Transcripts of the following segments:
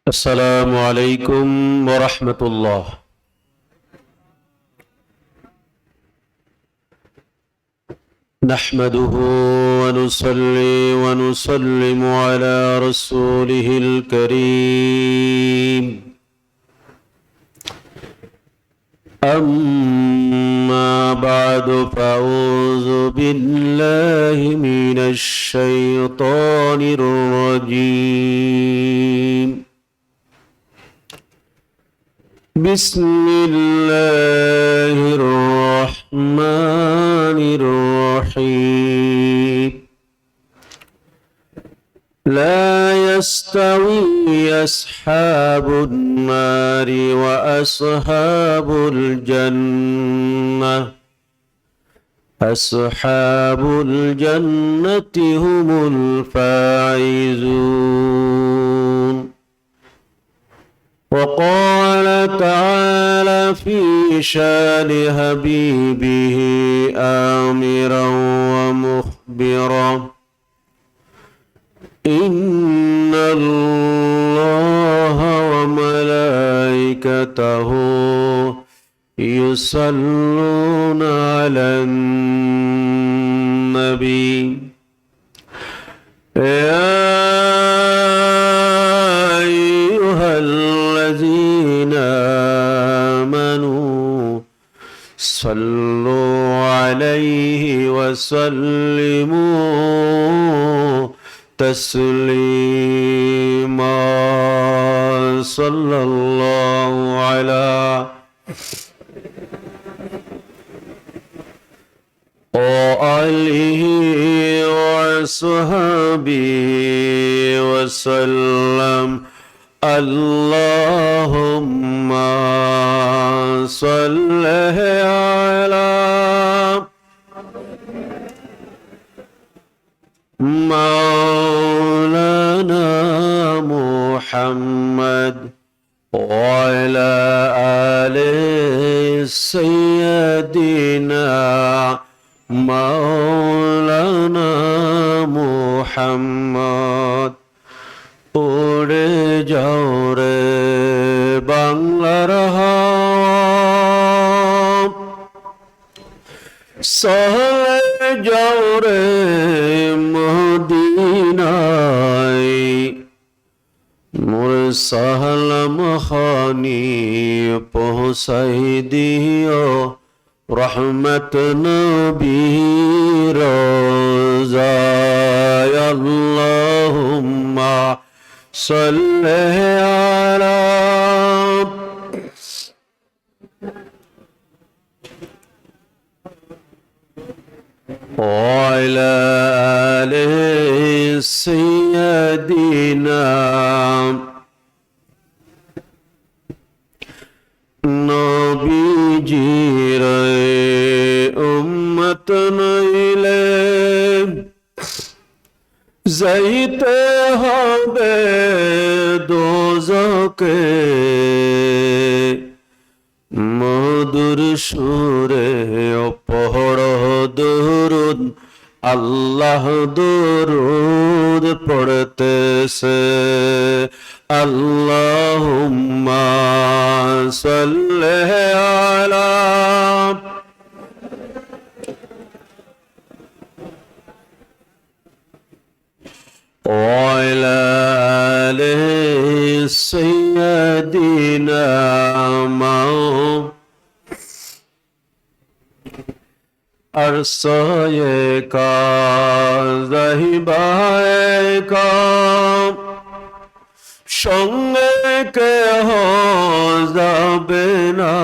السلام عليكم ورحمة الله. نحمده ونصلي ونسلم على رسوله الكريم. أما بعد فأعوذ بالله من الشيطان الرجيم. بسم الله الرحمن الرحيم. لا يستوي أصحاب النار وأصحاب الجنة. أصحاب الجنة هم الفائزون. وقال تعالى في شان حبيبه آمرا ومخبرا: إن الله وملائكته يصلون على النبي يا الذين آمنوا صلوا عليه وسلموا تسليما. صلى الله على آله وصحبه وسلم. اللهم صل على مولانا محمد وعلى آل سيدنا مولانا محمد। উড়ে যাও রে বাংলার হাওয়া, সহলে যাও রে মদিনায়, মোর সালাম খানি পৌঁছাই দিও রহমত নবীর রওজায়। আল্লাহুম্মা সাল্লি আলা ওয়ালা আলি সাইয়্যিদিনা। নবীজির উম্মত নইলে যাইতে হবে দোজকে। মধুর সুরে পড়ো দুরুদ, আল্লাহ দুরুদ পড়তেছে। আল্লাহুম্মা সাল্লি আলা وعلى آل سيدنا أرسائے کا ذہبائے کا সঙ্গে কেহ যাবে না,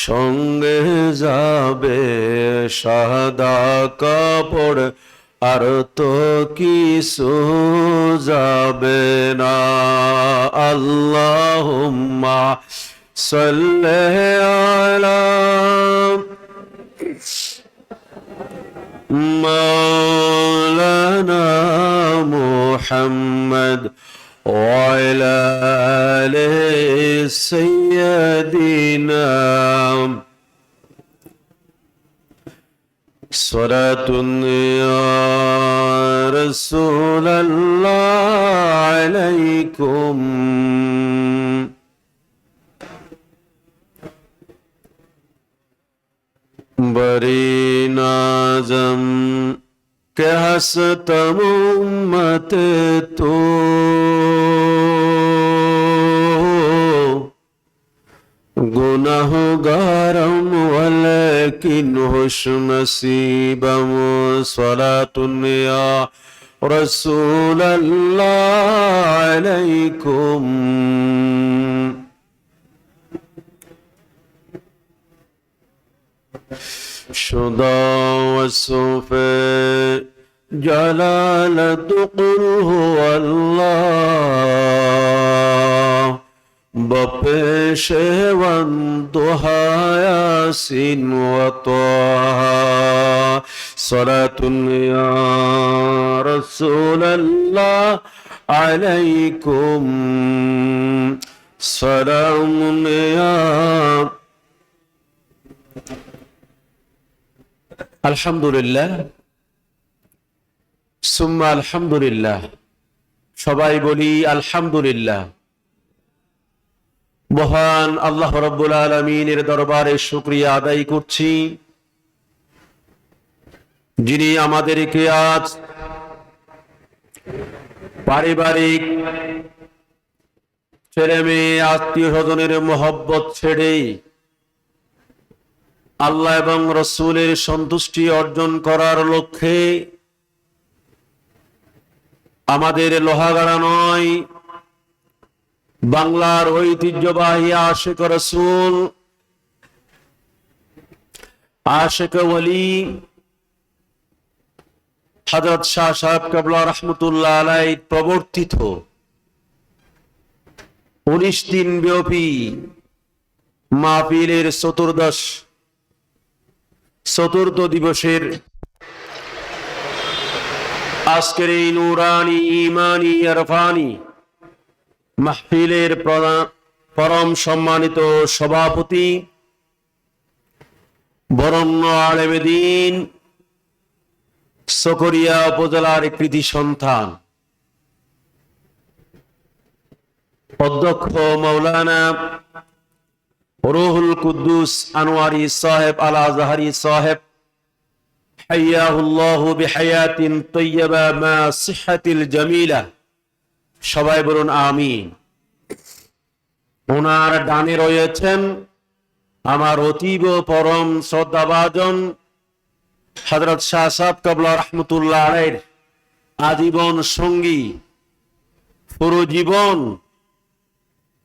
সঙ্গে যাবে সাদা কাপড় আর তো কিছু যাবে না। আল্লাহুম্মা সাল্লি আলা মাওলানা মুহাম্মদ ওয়ালা আলি সাইয়্যিদিনা। صلاة يا رسول الله बरी नाज़म के हस्तम उम्मत तो गुनाहगारम वलकिन हुश नसीबम स्वलातुन या रसूल अल्लाह अलैकुम शुदा वसुफ़े जलालत कुल हुवल्लाह बपेशेवन दुहायासिन व त्वाहा सलातुन या रसूल अल्लाह अलैकुम सलामुन या আলহামদুলিল্লাহ সুম্মা আলহামদুলিল্লাহ সবাই বলি আলহামদুলিল্লাহ। মহান আল্লাহ রাব্বুল আলামিনের দরবারে শুকরিয়া আদায় করছি, যিনি আমাদেরকে আজ পারিবারিক ছেলে মেয়ে আত্মীয় স্বজনের মহব্বত ছেড়ে আল্লাহ এবং রসূলের সন্তুষ্টি অর্জন করার লক্ষ্যে আমাদের লোহাগাড়া নয়, বাংলার ঐতিহ্যবাহী আশিক রসূল আশিক ওয়ালি হযরত শাহ সাহেব কেবলা রহমতুল্লাহ আলাইহি প্রবর্তিত 19 দিন ব্যাপী মাহফিলের চতুর্থ দিবসের আজকের এই নুরানি ইমানি ইরফানি মাহফিলের পরম সম্মানিত সভাপতি বরেণ্য আলেমে দ্বীন চকরিয়া উপজেলার কৃতি সন্তান অধ্যক্ষ মাওলানা রুহুল কুদ্দুস আনোয়ারি সাহেব আল আজহারি সাহেব হাইয়াহুল্লাহু বিহায়াতিন তাইয়্যিবা মা সিহহাতিল জামিলা, সবাই বলুন আমিন। ওনার ডানে রয়েছেন আমার অতীব পরম শ্রদ্ধাভাজন হযরত শাহ সাহেব কেবলা রহমতুল্লাহ আলাইহির আজীবন সঙ্গী, পুরো জীবন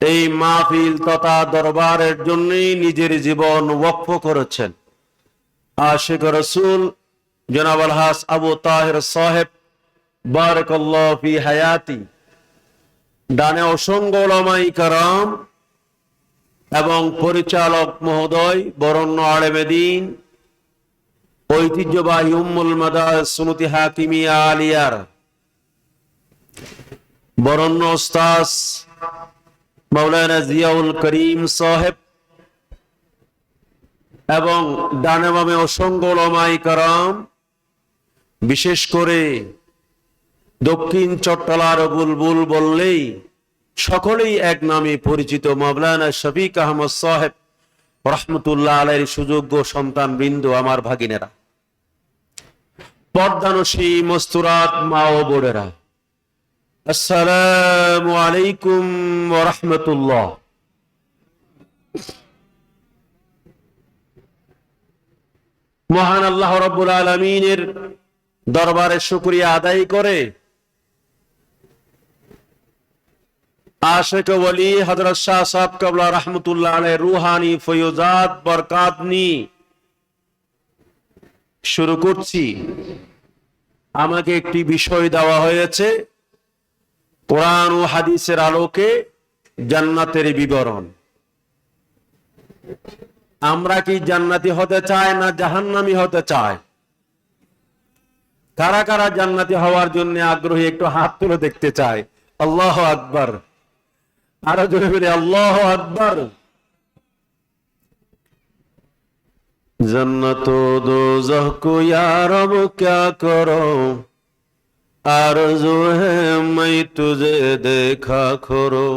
এই মাহফিল তথা দরবারের জন্য নিজের জীবন ওয়াকফ করেছেন আশিক রাসূল জনাব আলহাজ আবু তাহের সাহেব বারাকাল্লাহু ফি হায়াতি। ডানে অসংখ্য উলামায়ে কেরাম এবং পরিচালক মহোদয় বরেণ্য আলেমে দ্বীন ঐতিহ্যবাহী উম্মুল মাদারিস সুন্নতি হাকিমিয়া আলিয়ার বরেণ্য উস্তাদ মাওলানা জিয়াউল করিম সাহেব এবং ডানে বামে অসংখ্য উলামায়ে কেরাম, বিশেষ করে দক্ষিণ চট্টলার বুলবুল বললেই সকলেই এক নামে পরিচিত মাওলানা শফিক আহমদ সাহেব রহমতুল্লাহ আলাইহির সুযোগ্য সন্তান বৃন্দ, আমার ভাগিনেরা, পর্দানশী মস্তুরাত মা ও বোনেরা, আসসালামু আলাইকুম ওয়া রাহমাতুল্লাহ। মহান আল্লাহ রাব্বুল আলামিনের দরবারে শুকরিয়া আদায় করে আশিক ওয়ালি হযরত শাহ সাহেব কেবলা রহমতুল্লাহ আলাইহির রুহানি ফয়জাত বরকাত নিয়ে শুরু করছি। আমাকে একটি বিষয় দেওয়া হয়েছে, কোরআন ও হাদিসের আলোকে জান্নাতের বিবরণ। আমরা কি জান্নাতি হতে চাই না জাহান্নামী হতে চাই? কারা কারা জান্নাতি হওয়ার জন্য আগ্রহী একটু হাত তুলে দেখতে চাই। আল্লাহু আকবার, আরো জোরে বলে আল্লাহু আকবার। जन्नत दोज़ख को या रब क्या करो, आरज़ू है मैं तुझे देखा करो।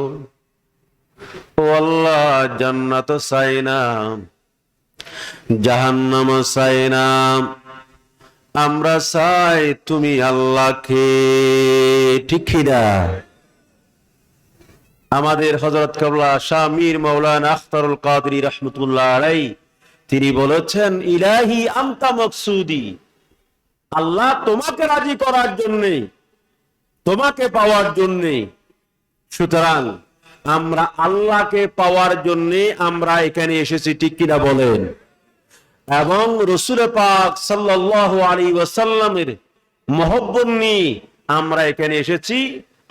ओ अल्लाह जन्नत साइना জাহান্নাম চাই না, আমরা চাই তুমি আল্লাহকে। ঠিক কিনা? আমাদের হযরত কেবলা শাহ মীর মাওলানা আখতারুল কাদরী রাহমাতুল্লাহ আলাইহি তিনি বলেছেন, ইলাহি আনতা মাকসুদি, আল্লাহ তোমাকে রাজি করার জন্য, তোমাকে পাওয়ার জন্য। সুতরাং আমরা আল্লাহকে পাওয়ার জন্য আমরা এখানে এসেছি। ঠিক কিনা বলেন? এবং রাসূল পাক সাল্লাল্লাহু আলাইহি ওয়াসাল্লামের মহব্বত নিয়ে আমরা এখানে এসেছি।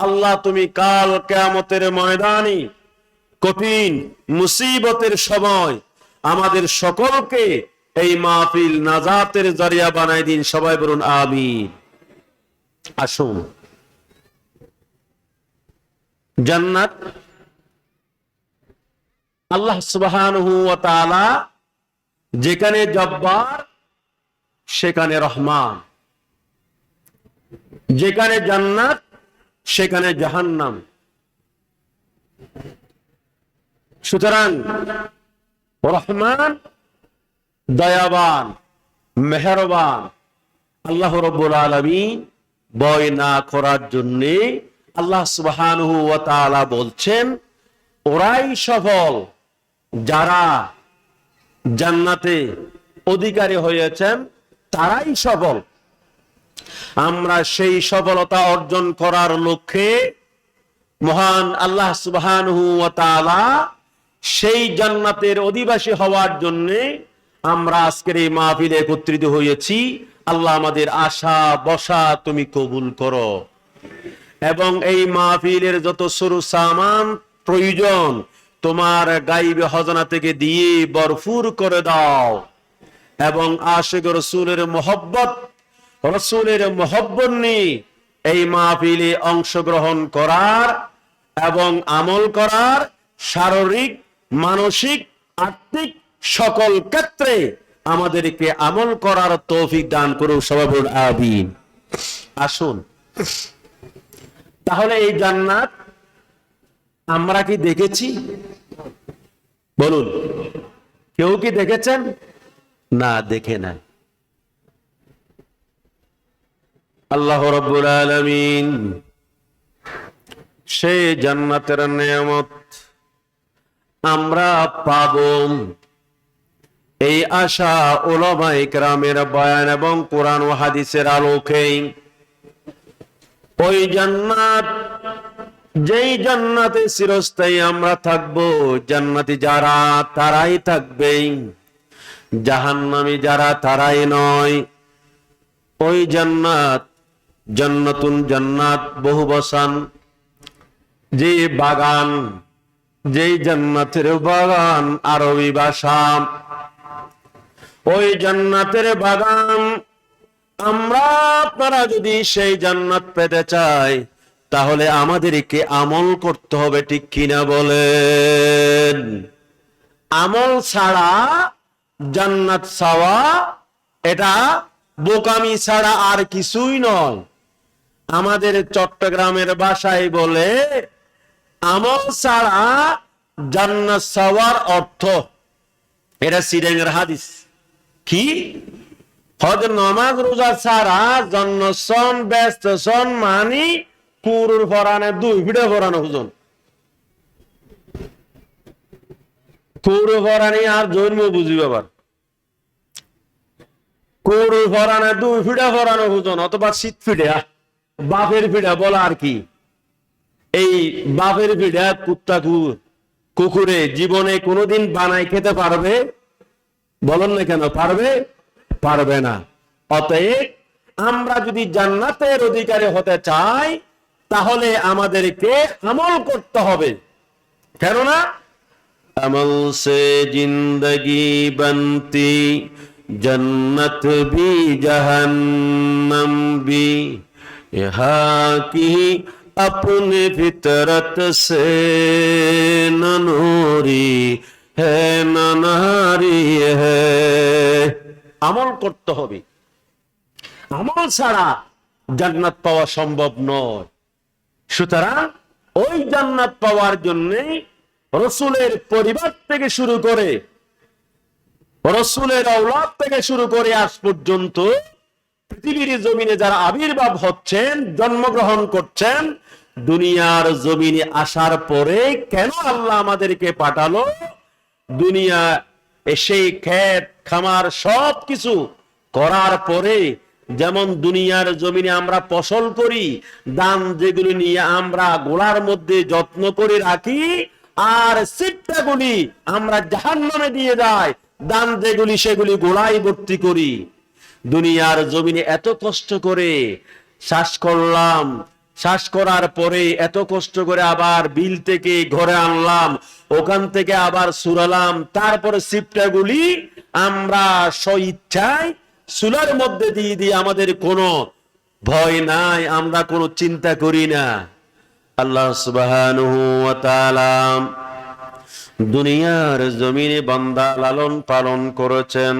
আল্লাহ তুমি কাল কিয়ামতের ময়দানে কঠিন মুসিবতের সময় আমাদের সকলকে এই মাহফিল নাজাতের জরিয়া বানাই দিন। সবাই বলুন আমিন। আসুন, জান্নাত আল্লাহ সুবহানাহু ওয়া তাআলা যেখানে জব্বার সেখানে রহমান, যেখানে জান্নাত সেখানে জাহান্নাম। সুতরাং রহমান দয়াবান, মেহেরবান। আল্লাহ রাব্বুল আলামিন ভয় না করার জন্য আল্লাহ সুবহানাহু ওয়া তাআলা বলছেন, ওরাই সফল যারা জান্নাতে অধিকারী হয়েছেন, তারাই সফল। আমরা সেই সফলতা অর্জন করার লক্ষ্যে মহান আল্লাহ সুবহানাহু ওয়া তাআলা সেই জান্নাতের অধিবাসী হওয়ার জন্য আমরা আজকের এই মাহফিলে একত্রিত হয়েছি। আল্লাহ আমাদের আশা বসা তুমি কবুল করো, এবং এই মাহফিলের যত সরু সামান প্রয়োজন তোমার গাইবে খজানা থেকে দিয়ে ভরপুর করে দাও, এবং আশিক রাসূলের মহব্বত, রাসূলের মহব্বত নিয়ে এই মাহফিলে অংশগ্রহণ করার এবং আমল করার শারীরিক, মানসিক, আর্থিক সকল ক্ষেত্রে আমাদেরকে আমল করার তৌফিক দান করুন। সবাই বলুন আমিন। আসুন, তাহলে এই জান্নাত আমরা কি দেখেছি? বলুন, কেউ কি দেখেছেন? না, দেখে নাই। আল্লাহ রাব্বুল আলামিন সেই জান্নাতের নিয়ামত আমরা পাবো, এই আশা উলামায়ে কেরামের বয়ান এবং কোরআন ও হাদিসের আলোকে ওই জান্নাত, যেই জান্নাতে চিরস্থায়ী আমরা থাকবো, জান্নাতি যারা তারাই থাকবে, জাহান্নামী যারা তারাই নয়। ওই জান্নাত জান্নাতুন জান্নাত বহু বসান, যে বাগান, যেই জান্নাতের বাগান আরবি ভাষা। ওই জান্নাতের বাগান আমরা আপনারা যদি সেই জান্নাত পেতে চাই, তাহলে আমাদেরকে আমল করতে হবে। ঠিক কিনা বলেন? আমল ছাড়া জান্নাত চাওয়া এটা বোকামি ছাড়া আর কিছুই নয়। আমাদের চট্টগ্রামের ভাষায় বলে, আমল ছাড়া জান্নাত চাওয়ার অর্থ, এটা সিরেঙ্গের হাদিস। কি? হজ নামাজ রোজা ছাড়া জন্নসন ব্যস্ত সন মানি কুরুর ফরানে 2 ফিটে ফরানো হুজন। কুরু ফরানি আর জন্ম বুঝি ব্যাপার। কুরু ফরানে 2 ফিটে ফরানো হুজন, অথবা শীত ফিটে বাপের ফিডা বলা আর কি। এই বাপের ফিডা কুত্তা কুকুরে জীবনে কোনোদিন বানাই খেতে পারবে? বলেন না কেন পারবে? পারবে না। অতএব আমরা যদি জান্নাতের অধিকারী হতে চাই, তাহলে আমাদেরকে আমল করতে হবে। কেননা আমল সে জিন্দগি বনতি, जन्नत भी जहन्नम भी, यहाँ की अपने फितरत से न नूरी है न नारी है। আমল করতে হবে, আমল ছাড়া জান্নাত পাওয়া সম্ভব নয়। সুতরাং ওই জান্নাত পাওয়ার জন্য রাসূলের পরিবার থেকে শুরু করে রাসূলের আওলাদ থেকে শুরু করে আজ পর্যন্ত পৃথিবীর জমিনে যারা আবির্ভাব হচ্ছেন, জন্মগ্রহণ করছেন, দুনিয়ার জমিনে আসার পরে কেন আল্লাহ আমাদেরকে পাঠালো? দুনিয়া এসে ক্ষেত খামার সবকিছু করার পরে যেমন দুনিয়ার জমিনে আমরা ফসল করি, ধান যেগুলি নিয়ে আমরা গোলার মধ্যে যত্ন করে রাখি, আর সিটটাগুলি আমরা জাহান্নামে দিয়ে যাই, ধান যেগুলি সেগুলি গোলায় ভর্তি করি। দুনিয়ার জমিনে এত কষ্ট করে চাষ করলাম, চাষ করার পরে এত কষ্ট করে আবার বিল থেকে ঘরে আনলাম, ওখান থেকে আবার সুরালাম, তারপরে সিপটাগুলি আমরা স্বইচ্ছায় চুলার মধ্যে দিয়ে দিই, আমাদের কোনো ভয় নাই, আমরা কোনো চিন্তা করি না। আল্লাহ সুবহানাহু ওয়া তাআলা দুনিয়ার জমিনে বান্দা লালন পালন করেছেন।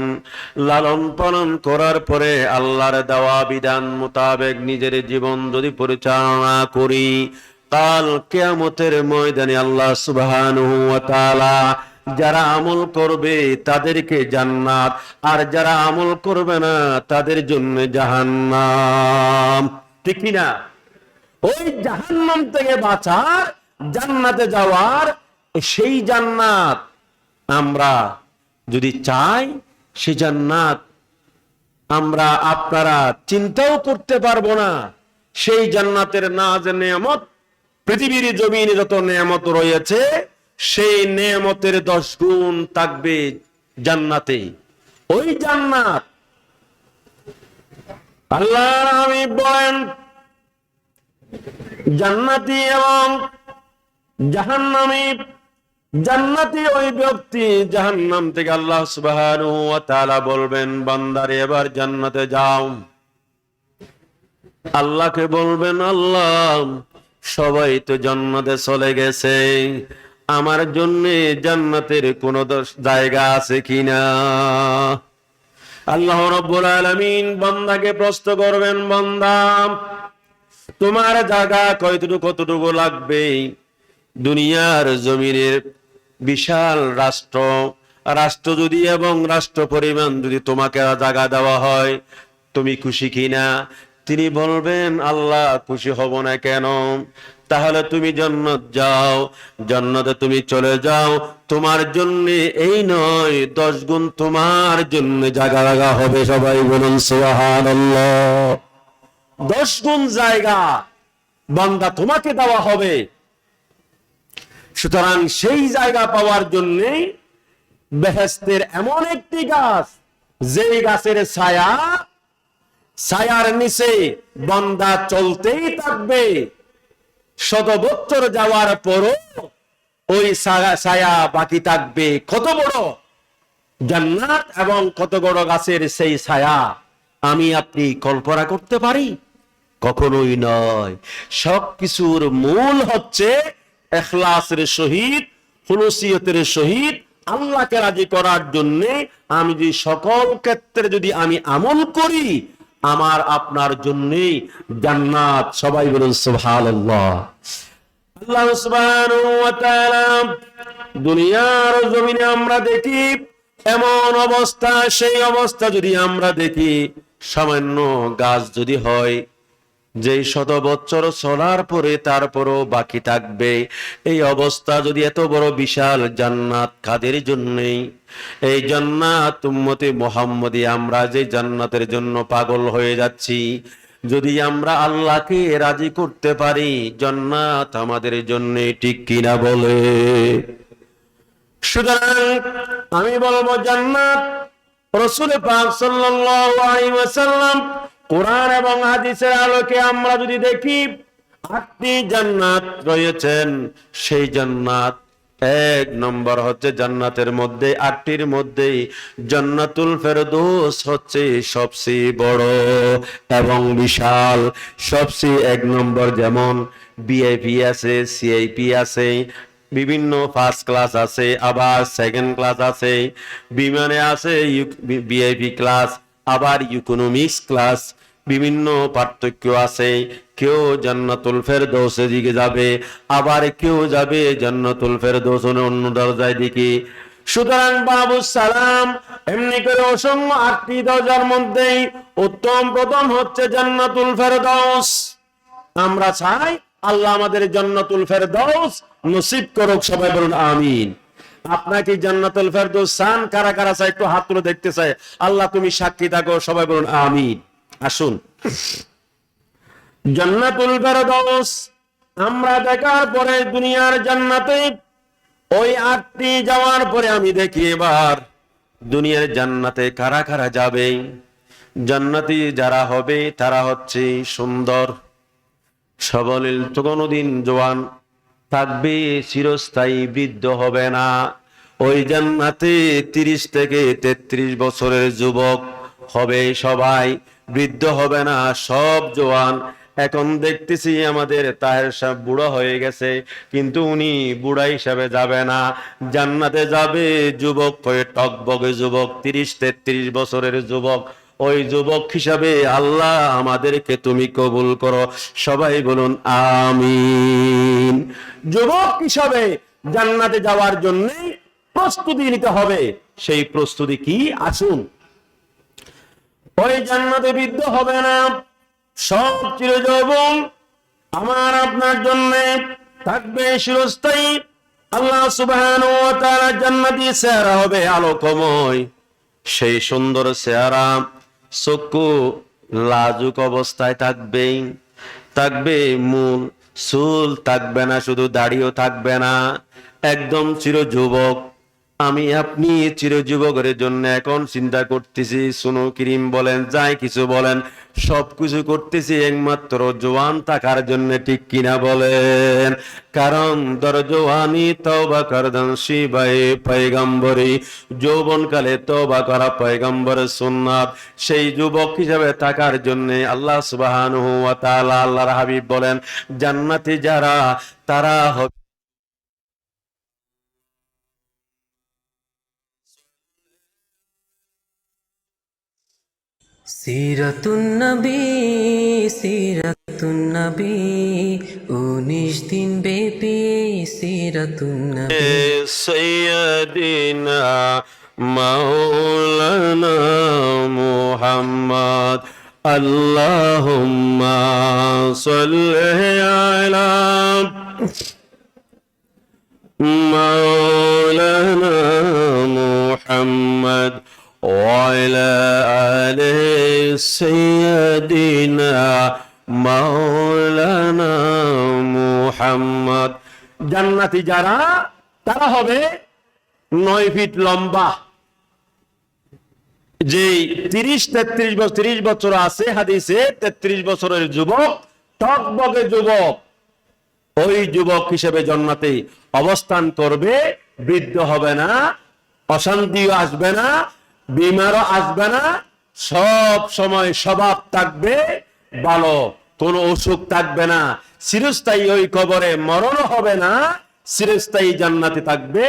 লালন পালন করার পরে আল্লাহর দেওয়া বিধান মোতাবেক নিজের জীবন যদি পরিচালনা করি, কাল কিয়ামতের ময়দানে আল্লাহ সুবহানাহু ওয়া তাআলা যারা আমল করবে তাদেরকে জান্নাত, আর যারা আমল করবে না তাদের জন্য জাহান্নাম। ঠিক কি না? ওই জাহান্নাম থেকে বাঁচার, জান্নাতে যাওয়ার, সেই জান্নাত আমরা যদি চাই, সেই জান্নাত আমরা আপনারা চিন্তাও করতে পারবো না। সেই জান্নাতের নাজ নেয়ামত, পৃথিবীর জমিনে যত নেয়ামত রয়েছে সেই নেয়ামতের 10 গুণ থাকবে জান্নাতে। ওই জান্নাত আল্লাহ আমি বলেন জান্নাতি এবং জাহান্নামী। জান্নাতি ওই ব্যক্তি, জাহান্নাম থেকে আল্লাহ সুবহানাহু ওয়া তাআলা বলবেন বান্দারে এবার জান্নাতে যাও। আল্লাহকে বলবেন আল্লাহ সবাই তো জান্নাতে চলে গেছে, আমার জন্য জান্নাতের কোন জায়গা আছে কিনা? আল্লাহ রাব্বুল আলামিন বান্দাকে প্রশ্ন করবেন, বান্দা তোমার জায়গা কতটুকু লাগবে? দুনিয়ার জমিনের বিশাল রাষ্ট্র যদি এবং রাষ্ট্র পরিমাণ যদি তোমাকে জায়গা দেওয়া হয়, তুমি খুশি কিনা? তিনি বলবেন আল্লাহ খুশি হব না কেন? তাহলে তুমি জান্নাত যাও, জান্নাতে তুমি চলে যাও, তোমার জন্য এই নয় 10 গুণ তোমার জন্য জায়গা হবে। সবাই বলুন সুবহানাল্লাহ। 10 গুণ জায়গা বান্দা তোমাকে দেওয়া হবে। সুতরাং সেই জায়গা পাওয়ার জন্য বেহেশতের এমন একটি গাছ, যেই গাছের ছায়ার নিচে বান্দা চলতেই থাকবে, 100 বছর যাওয়ার পরও ওই ছায়া বাকি থাকবে। কত বড় জান্নাত এবং কত বড় গাছের সেই ছায়া আমি আপনি কল্পনা করতে পারি? কখনোই নয়। সবকিছুর মূল হচ্ছে ইখলাসের সহিত, খুলুসিয়তের সহিত আল্লাহকে রাজি করার জন্য আমি যদি সকল ক্ষেত্রে যদি আমি আমল করি, আমার আপনার জন্যই জান্নাত। সবাই বলুন সুবহানাল্লাহ। আল্লাহ সুবহানাহু ওয়া তাআলা দুনিয়ার জমিনে আমরা দেখি এমন অবস্থা, সেই অবস্থা যদি আমরা দেখি, সামান্য গাছ যদি হয় যেই 100 বছর চলার পরে তারপরও বাকি থাকবে, এই অবস্থা যদি এত বড় বিশাল জান্নাত কাদের জন্যে? এই জান্নাত উম্মতে মুহাম্মদী, আমরা যে জান্নাতের জন্য পাগল হয়ে যাচ্ছি, যদি আমরা আল্লাহকে রাজি করতে পারি জান্নাত আমাদের জন্য। ঠিক কিনা বলে? সুতরাং আমি বলবো জান্নাত রাসূল পাক সাল্লাল্লাহু আলাইহি ওয়াসাল্লাম কোরআন এবং হাদিসের আলোকে আমরা যদি দেখি 8টি জান্নাত রয়েছেন। সেই জান্নাত 1 নম্বর হচ্ছে জান্নাতের মধ্যে 8টির মধ্যে জান্নাতুল ফেরদৌস হচ্ছে সবচেয়ে বড় এবং বিশাল, সবচেয়ে 1 নম্বর। যেমন ভিআইপি আছে, সিআইপি আছে, বিভিন্ন ফার্স্ট ক্লাস আছে, আবার সেকেন্ড ক্লাস আছে, বিমানে আছে ভিআইপি ক্লাস, আবার ইকোনমিক্স ক্লাস, বিভিন্ন পার্থক্য আছে। কেউ জান্নাতুল ফেরদৌসে দিকে যাবে, আবার কেউ যাবে জান্নাতুল ফেরদৌসের অন্য দরজায় দিকে। সুতরাং বাবু সালাম এমনি করে অসংখ্য 8টি দরজার মধ্যেই উত্তম প্রথম হচ্ছে জান্নাতুল ফেরদাউস। আমরা চাই আল্লাহ আমাদের জান্নাতুল ফেরদাউস নসিব করুক, সবাই বলুন আমিন। আপনাকে জান্নাতুল ফেরদাউস চান? কারা কারা চাই একটু হাত তুলে দেখতে চাই। আল্লাহ তুমি সাক্ষী থাকো, সবাই বলুন আমিন। আসুন, জান্নাতুল ফেরদাউস আমরা দেখার পরে দুনিয়ার জান্নাতে ওই 8টি যাওয়ার পরে আমি দেখি এবার দুনিয়ার জান্নাতে কারা কারা যাবে। জান্নাতি যারা হবে তারা হচ্ছে সুন্দর সবলীল, তো কোনোদিন জওয়ান থাকবে, চিরস্থায়ী বৃদ্ধ হবে না। ওই জান্নাতে 30 থেকে 33 বছরের যুবক হবে সবাই, বৃদ্ধ হবে না, সব জওয়ান। এখন দেখতেছি আমাদের তাহের সাহেব বুড়া হয়ে গেছে, কিন্তু উনি বুড়া হিসাবে যাবে না, জান্নাতে যাবে যুবক হয়ে, টকবগে যুবক, 30-33 বছরের যুবক। ওই যুবক হিসাবে আল্লাহ আমাদেরকে তুমি কবুল করো, সবাই বলুন আমিন। যুবক হিসাবে জান্নাতে যাওয়ার জন্য প্রস্তুতি নিতে হবে। সেই প্রস্তুতি কি? আসুন, ওই জান্নাতে বৃদ্ধ হবে না, সব চিরযৌবন আমার আপনার জন্য থাকবে চিরস্থায়ী। আল্লাহ সুবহানাহু ওয়া তাআলা জান্নাতি চেহারা হবে আলোকময়, সেই সুন্দর চেহারা, চক্ষু লাজুক অবস্থায় থাকবে, থাকবে মূল চুল থাকবে না, শুধু দাড়িও থাকবে না, একদম চিরযুবক। আমি আপনি চিরযুবকের জন্য এখন চিন্তা করতেছি, সুনো ক্রিম বলেন, যাই কিছু বলেন, সবকিছু করতেছি একমাত্র জওয়ান থাকার জন্য, ঠিক কিনা বলেন? কারণ দরজওয়ানি তওবা করদান শিবায়ে পয়গম্বরী, যৌবনকালে তওবা করা পয়গম্বরের সুন্নাত। সেই যুবক হিসেবে থাকার জন্য আল্লাহ সুবহানাহু ওয়া তাআলা, আল্লাহর হাবিব বলেন, জান্নাতি যারা তারা হবে সিরাতুন নবী, সিরাতুন নবী, 19 দিন ব্যাপী সিরাতুন নবী। সৈয়দিনা মাওলানা মুহাম্মদ, আল্লাহুম্মা সাল্লি আলা মাওলানা মুহাম্মদ وعلى آل سيدنا مولانا محمد। জান্নাতি যারা তারা হবে 9 ফিট লম্বা, যে 30 বছর আছে হাদিসে, 33 বছরের যুবক, টকবগে যুবক, ওই যুবক হিসেবে জান্নাতে অবস্থান করবে, বৃদ্ধ হবে না, অশান্তিও আসবে না, বিমারও আসবে না, সব সময় স্বভাব থাকবে ভালো, কোনো অসুখ থাকবে না, চিরস্থায়ী ওই কবরে মরণও হবে না, চিরস্থায়ী জান্নাতে থাকবে।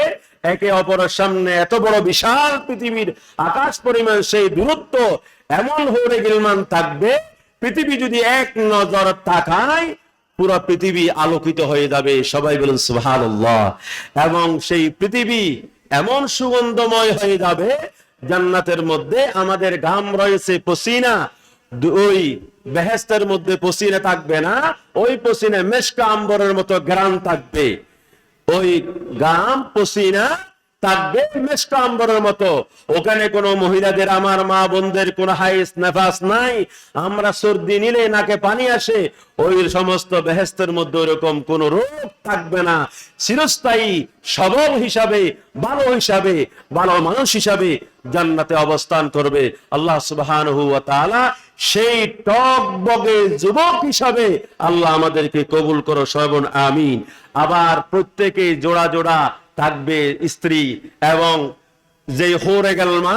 একে অপরের সামনে এত বড় বিশাল পৃথিবীর আকাশ পরিমাণ সেই দূরত্ব, এমন হরে গিলমান থাকবে, পৃথিবী যদি এক নজর তাকায় পুরো পৃথিবী আলোকিত হয়ে যাবে, সবাই বলুন সুবহানাল্লাহ। এবং সেই পৃথিবী এমন সুগন্ধময় হয়ে যাবে, জান্নাতের মধ্যে আমাদের ঘাম রয়েছে, পসিনা, ওই বেহেশতের মধ্যে পসিনা থাকবে না, ওই পসিনা মেশকা আম্বরের মতো ঘ্রাণ থাকবে, ওই ঘাম পসিনা থাকবে মেশকা আম্বরের মতো। ওখানে কোনো মহিলাদের, আমার মা বোনদের কোনো হাইস নেফাস নাই, আমরা সর্দি নিলে নাকে পানি আসে, ওই সমস্ত বেহেশতের মধ্যে ওরকম কোন রোগ থাকবে না, চিরস্থায়ী সবল হিসাবে, ভালো হিসাবে, ভালো মানুষ হিসাবে জান্নাতে অবস্থান করবে। আল্লাহ সুবহানাহু ওয়া তাআলা সেই টকবগে যুবক হিসাবে আল্লাহ আমাদেরকে কবুল করো, সবন আমিন। আবার প্রত্যেকে জোড়া জোড়া থাকবে স্ত্রী, এবং যে হোরে গেলমা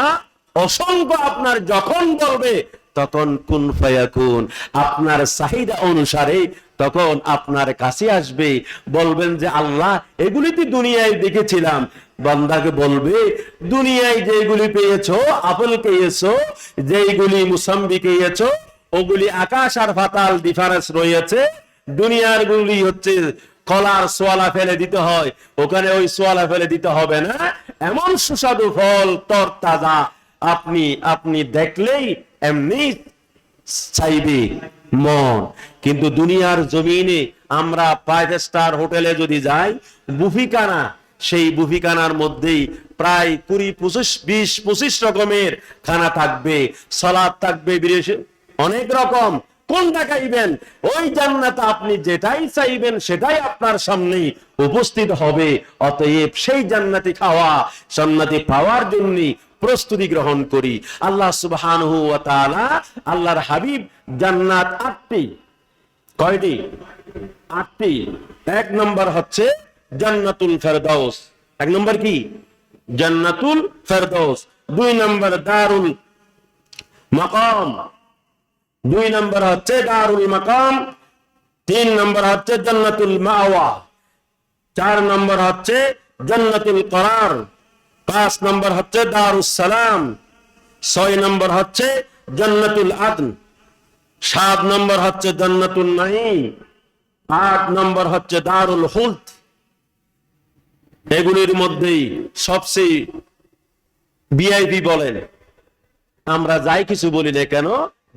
অসংখ্য আপনার যখন বলবে তখন কুন ফায়াকুন, আপনার চাহিদা অনুসারে তখন আপনার কাছে আসবে, বলবেন যে আল্লাহ এগুলি তো দুনিয়ায় দেখেছিলাম। বান্দাকে বলবে দুনিয়ায় যেগুলি পেয়েছো, আপেল পেয়েছো, যেগুলি মুসাম্বি পেয়েছো, ওগুলি আকাশ আর পাতাল ডিফারেন্স রয়েছে। দুনিয়ার গুলি হচ্ছে কলার সোয়ালা ফেলে দিতে হয়, ওখানে ওই সোয়ালা ফেলে দিতে হবে না। এমন সুস্বাদু ফল তরতাজা, আপনি আপনি দেখলেই এমনি চাইবে মন। কিন্তু দুনিয়ার জমিনে আমরা 5 স্টার হোটেলে যদি যাই, বুফিখানা, সেই বুফিখানার মধ্যেই প্রায় 20-25 রকমের খানা থাকবে, সালাদ থাকবে, অনেক রকম। কোনটা খাইবেন? ওই জান্নাতে আপনি যেটাই চাইবেন সেটাই আপনার সামনেই উপস্থিত হবে। অতএব সেই জান্নাতি খাওয়া, জান্নাতি পাওয়ার জন্য প্রস্তুতি গ্রহণ করি। আল্লাহ সুবহানাহু ওয়া তাআলা, আল্লাহর হাবিব জান্নাত 8টি, কয়টি? 8টি। 1 নম্বর হচ্ছে জান্নাতুল ফেরদাউস। 1 নম্বর কি? জান্নাতুল ফেরদাউস। 2 নম্বর দারুল মাকাম। 2 নম্বর হচ্ছে দারুল মাকাম। 3 নম্বর হচ্ছে জান্নাতুল মাওয়া। 4 নম্বর হচ্ছে জান্নাতুল করার। 5 নম্বর হচ্ছে দারুস সালাম। 6 নম্বর হচ্ছে জান্নাতুল আদন। 7 নম্বর হচ্ছে জান্নাতুল নাঈম। 8 নম্বর হচ্ছে দারুল খুলদ। এগুলির মধ্যেই সবচেয়ে ভিআইপি বলেন, আমরা যাই কিছু বলি না কেন,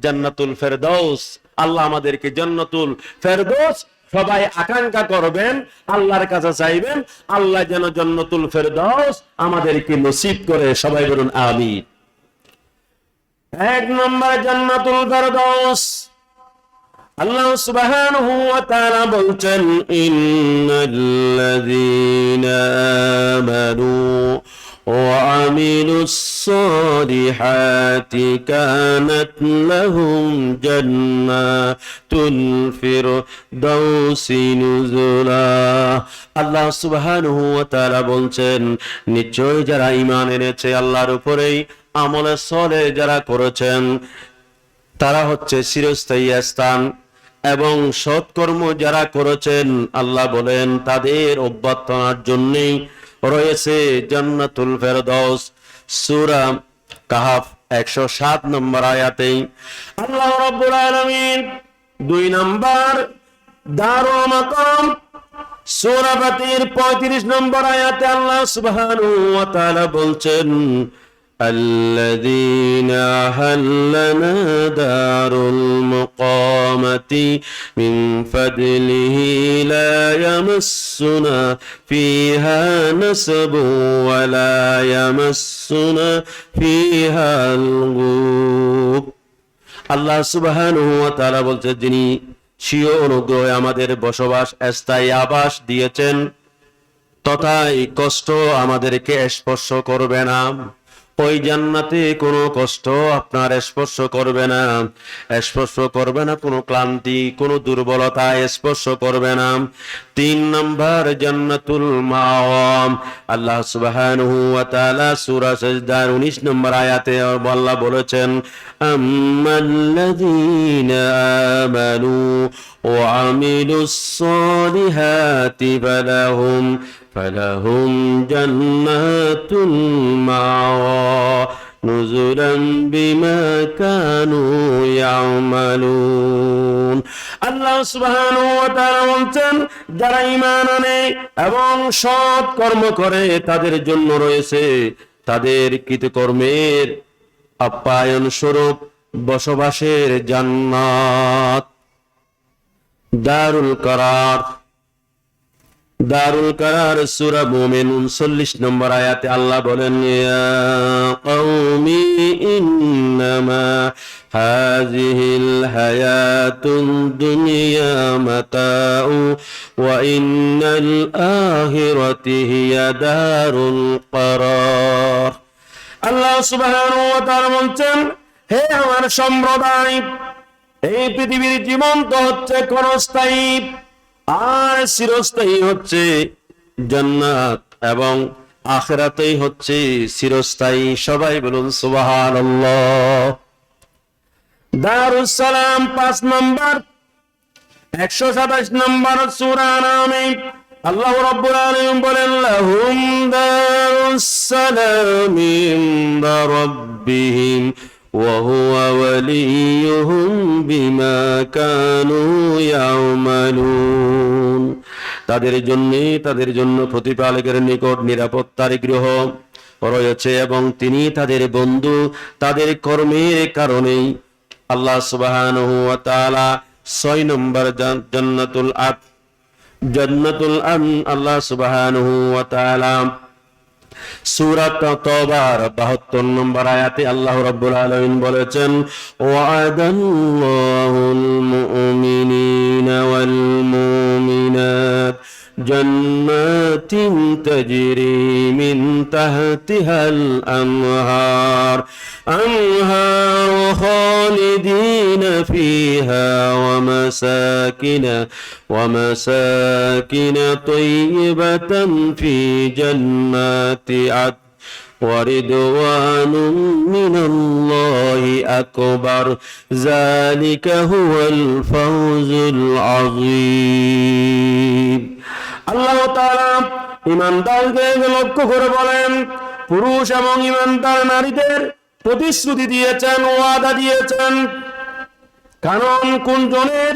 জান্নাতুল ফেরদাউস। আল্লাহ আমাদেরকে জান্নাতুল ফেরদাউস সবাই আকাঙ্ক্ষা করবেন, আল্লাহর কাছে চাইবেন, আল্লাহ যেন জান্নাতুল ফেরদাউস আমাদেরকে নসিব করে। সবাই বলুন আমিন। 1 নম্বর জান্নাতুল ফেরদাউস। আল্লাহ সুবহানাহু ওয়া তাআলা বলছেন, ইন্নাল্লাযীনা আমানু ওয়া আমিলুস সালিহাতি কানাত লাহুম জান্নাতুল ফিরদাউসি নুজুলা। আল্লাহ সুবহানাহু ওয়া তাআলা বলছেন, নিশ্চয় যারা ঈমান এনেছে আল্লাহর উপরেই, আমলে সালেহ যারা করেছেন, তারা হচ্ছে চিরস্থায়ী স্থান, এবং সৎকর্ম যারা করেছেন আল্লাহ বলেন তাদের অভ্যর্থনার জন্যই রয়েছে জান্নাতুল ফেরদাউস। সূরা কাহফ 107 নম্বর আয়াতে আল্লাহ রাব্বুল আলামিন 2 নম্বর দারুল মাকাম, সূরা ফাতির 35 নম্বর আয়াতে আল্লাহ সুবহানাহু ওয়া তাআলা বলছেন, الذين أحلنا دار المقامة من فضله لا يمسنا فيها نصب ولا يمسنا فيها لغوب। আল্লাহ সুবহানাহু ওয়া তাআলা বলছেন, যিনি স্বীয় অনুগ্রহে আমাদের বসবাস স্থায়ী আবাস দিয়েছেন, তথা এই কষ্ট আমাদেরকে স্পর্শ করবে না। ওই জান্নাতে কোনো কষ্ট আপনার স্পর্শ করবে না, স্পর্শ করবে না কোনো ক্লান্তি, কোনো দুর্বলতা স্পর্শ করবে না। 3 নম্বর জান্নাতুল মাওয়া। আল্লাহ সুবহানাহু ওয়া তাআলা সূরা সাজদার 19 নম্বর আয়াতে আল্লাহ বলেছেন, আম্মাল্লাযীনা আমানু ওয়া আমিলুস সালিহাতি فلهم جنات المأوى نزلا بما كانوا يعملون। আল্লাহ সুবহানাহু ওয়া তাআলা বলছেন, যারা ঈমান আনে এবং সৎ কর্ম করে তাদের জন্য রয়েছে তাদের কৃতকর্মের আপ্যায়ন স্বরূপ বসবাসের জান্নাত। দারুল করার। দারুল করার সূরা মুমিন 39 নম্বর আয়াতে আল্লাহ বলেন, ইয়া কওমি ইন্নামা হাযিহিল হায়াতুদ দুনিয়া মাতাউ ওয়া ইন্নাল আখিরাতি হিয়া দারুল করার। আল্লাহ সুবহানাহু ওয়া তাআলা বলছেন, হে আমার সম্প্রদায়, এই পৃথিবীর জীবন তো হচ্ছে ক্ষণস্থায়ী, আর চিরস্থায়ী হচ্ছে জান্নাত, এবং আখিরাতেই হচ্ছে চিরস্থায়ী। সবাই বলুন সুবহানাল্লাহ। দারুস সালাম 5 নম্বর 127 নম্বর সূরা নামে আল্লাহ রাব্বুল আলামিন বলেন, লাহুম দারুস সালাম ইনদা রাব্বিহিম ওয়া হুয়া ওয়ালিয়ুহুম বিমা কানু ইয়ামালুন। তাদের জন্য প্রতিপালকের নিকট নিরাপত্তার গৃহ রয়েছে এবং তিনি তাদের বন্ধু তাদের কর্মের কারণেই। আল্লাহ সুবহানাহু ওয়া তাআলা 6 নম্বর জান্নাতুল আমন আল্লাহ সুবহানাহু ওয়া তাআলা সূরা তাওবার 72 নম্বর আয়াতে আল্লাহ রাব্বুল আলামিন বলেছেন, ওয়া'আদাল্লাহুল মুমিনিনা ওয়াল মুমিনাত জান্নাতিন তাজরি মিন তাহতিহাল আনহার খালিদিনা ফিহা ওয়া মাসাকিন তাইয়্যিবাতান ফি জান্নাতি আদ وردوان من الله أكبر ذلك هو الفوز العظيم। আল্লাহ তাআলা ঈমানদারদের লক্ষ্য করে বলেন, পুরুষ এবং ঈমানদার নারীদের প্রতিশ্রুতি দিয়েছেন, ওয়াদা দিয়েছেন। কারণ কুঞ্জনের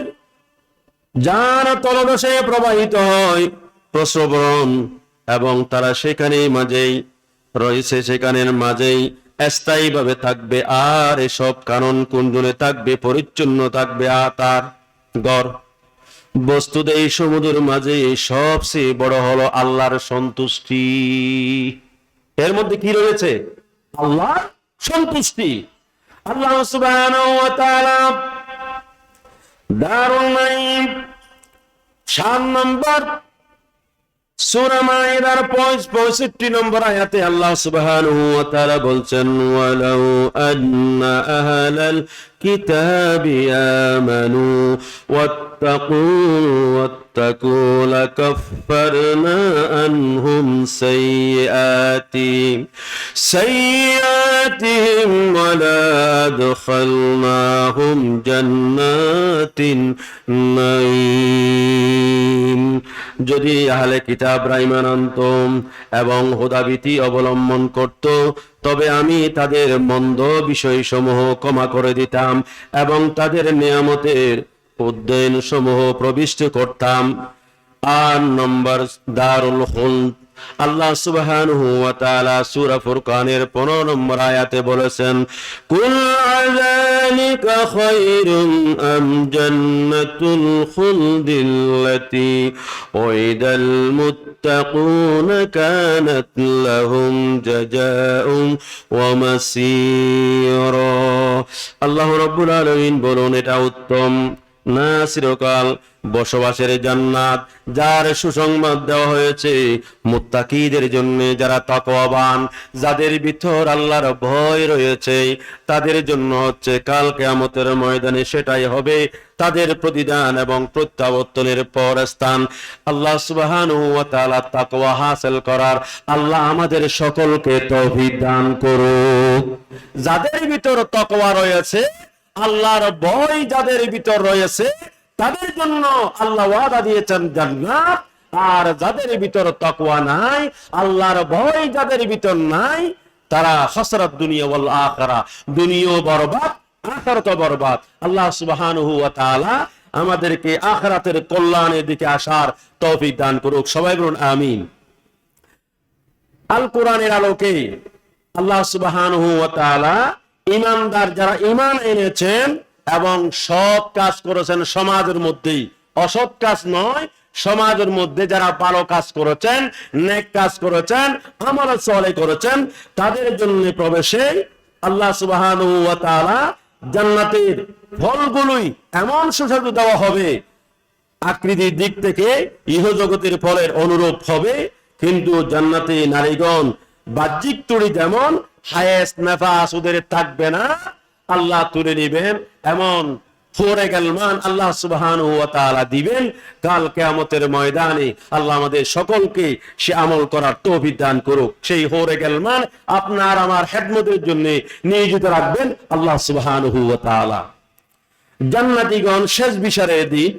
যার তলদেশে প্রবাহিত হয় প্রসবরণ এবং তারা সেখানেই মাঝেই রয়েছে, সেখানের মাঝেই স্থায়ীভাবে থাকবে। আর এসব কানন কুঞ্জনে থাকবে, পরিচ্ছন্ন থাকবে তার ঘর। বস্তুত এই সমুদ্রের মাঝে সবচেয়ে বড় হলো আল্লাহর সন্তুষ্টি। এর মধ্যে কি রয়েছে? আল্লাহর সন্তুষ্টি। আল্লাহ সুবহানাহু ওয়া তাআলা দারুন নাঈম 7 নম্বর সূরা মাইদার 65 নম্বর আয়াতে আল্লাহ সুবহানাহু ওয়া তাআলা বলছেন, ওয়ালাউ আন্না আহলাল কিতাবি আমানু ওয়াত্তাকু লাকাফফারনা আনহুম সাইয়্যাতিহিম ওয়া লাদখালনাহুম জান্নাতিন নাঈম। যদি আহলে কিতাবরা ঈমান আনত এবং হুদাবিতি অবলম্বন করত, তবে আমি তাদের মন্দ বিষয়সমূহ ক্ষমা করে দিতাম এবং তাদের নিয়ামতের উদ্যান সমূহ প্রবিষ্ট করতাম। 8 নম্বর দারুল খুলদ আল্লাহ সুবহানাহু ওয়া তাআলা সূরা ফুরকানের 15 নম্বর আয়াতে বলেছেন, কুল আযালিকা খায়রুম আম জান্নাতুল খুলদিল্লাতী উইদাল মুত্তাকুনা কানাত লাহুম জাযাউন ওয়া মাসীরা। আল্লাহ রাব্বুল আলামিন বলেন, এটা উত্তম না চিরকাল বসবাসের জান্নাত যার সুসংবাদ দেওয়া হয়েছে মুত্তাকিদের জন্য, যারা তাকওয়াবান, যাদের ভিতর আল্লাহর ভয় রয়েছে, তাদের জন্য হচ্ছে কাল কিয়ামতের ময়দানে সেটাই হবে তাদের প্রতিদান এবং প্রত্যাবর্তনের পর স্থান। আল্লাহ সুবহানাহু ওয়া তাআলা তাকওয়া হাসিল করার আল্লাহ আমাদের সকলকে তৌফিক দান করুক। যাদের ভিতর তাকওয়া রয়েছে, আল্লাহর ভয় যাদের ভিতর রয়েছে, তাদের জন্য আল্লাহ ওয়াদা দিয়েছেন জান্নাত। আর যাদের ভিতর তাকওয়া নাই, আল্লাহর ভয় যাদের ভিতর নাই, তারা খাসরাত দুনিয়া ওয়াল আখিরা, দুনিয়াও বরবাদ আখিরাতও বরবাদ। আল্লাহ সুবহানাহু ওয়া তাআলা আমাদেরকে আখিরাতের কল্যাণের দিকে আসার তৌফিক দান করুক। সবাই বলুন আমিন। আল কোরআনের আলোকে আল্লাহ সুবহানাহু ওয়া তাআলা ঈমানদার যারা ঈমান এনেছেন এবং সৎ কাজ করেছেন সমাজের মধ্যেই, অসৎ কাজ নয়, সমাজের মধ্যে যারা ভালো কাজ করেছেন, নেক কাজ করেছেন, আমল সালেহ করেছেন, তাদের জন্য প্রবেশে আল্লাহ সুবহানাহু ওয়া তাআলা জান্নাতের ফলগুলোই এমন সুস্বাদু দেওয়া হবে, আকৃতির দিক থেকে ইহজগতের ফলের অনুরূপ হবে, কিন্তু জান্নাতে নারীগণ বাহ্যিক তুড়ি যেমন হায়েস নেফাস ওদের থাকবে না, আল্লাহ তুলে নেবেন এমন হোরে গালমান আল্লাহ সুবহানাহু ওয়া তাআলা দিবেন কাল কিয়ামতের ময়দানে। আল্লাহ আমাদের সকলকে সে আমল করার তৌফিক দান করুক। সেই হোরে গালমান আপনার আমার খেদমতের জন্য নিয়োজিত রাখবেন আল্লাহ সুবহানাহু ওয়া তাআলা। জান্নাতীগণ শেষ বিচারের দিন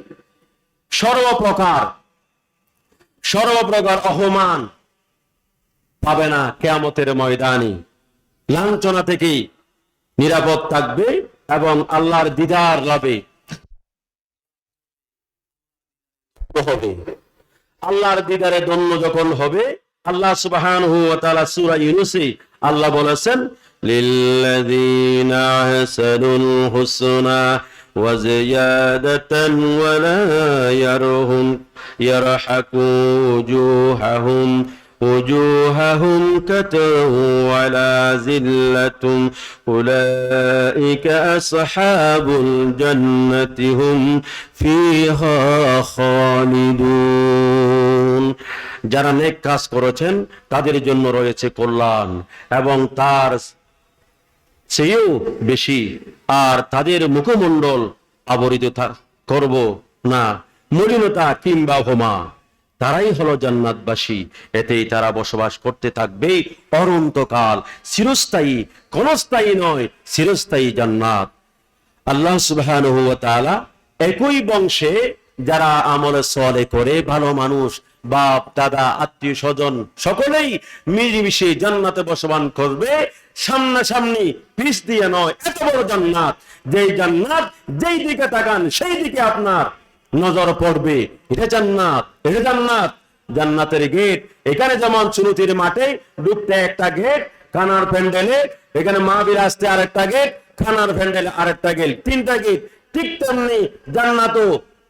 সর্বপ্রকার অপমান পাবে না কিয়ামতের ময়দানে, লাঞ্ছনা থেকে নিরাপদ থাকবে এবং আল্লাহর দিদার লাভে হবে। আল্লাহর দিদারে ধন্য যখন হবে, আল্লাহ সুবহানাহু ওয়া তাআলা সূরা ইউনূসে আল্লাহ বলেছেন, লিল্লাযীনা আহসানুল হুসনা ওয়া জিয়াদাতান ওয়া লা ইয়ারহাকু وجوههم كتر ولا ذلة أولئك أصحاب الجنة هم فيها خالدون। যারা নেক কাজ করেছেন তাদের জন্য রয়েছে কল্যাণ এবং তার চেয়েও বেশি, আর তাদের মুখমণ্ডল আবরিত করব না মলিনতা কিংবা হোমা। তারাই হলো জান্নাতবাসী, এতেই তারা বসবাস করতে থাকবে অনন্তকাল, চিরস্থায়ী, ক্ষণস্থায়ী নয়, চিরস্থায়ী জান্নাত। আল্লাহ সুবহানাহু ওয়া তাআলা একই বংশে যারা আমলে সালেহ করে, ভালো মানুষ, বাপ দাদা আত্মীয় স্বজন সকলেই মিলেমিশে জান্নাতে বসবাস করবে, সামনাসামনি পিছ দিয়ে নয়। এত বড় জান্নাত, যেই জান্নাত যেই দিকে তাকান সেই দিকে আপনার নজর পড়বে। এটা জান্নাত, এটা জান্নাত। জান্নাতের গেট এখানে যেমন চুনুতির মাঠে ঢুকতে একটা গেট, কানার প্যান্ডেলে এখানে মাহফিল আসতে আরেকটা গেট, খানার প্যান্ডেলে আরেকটা গেট, তিনটা গেট। ঠিক তেমনি জান্নাতও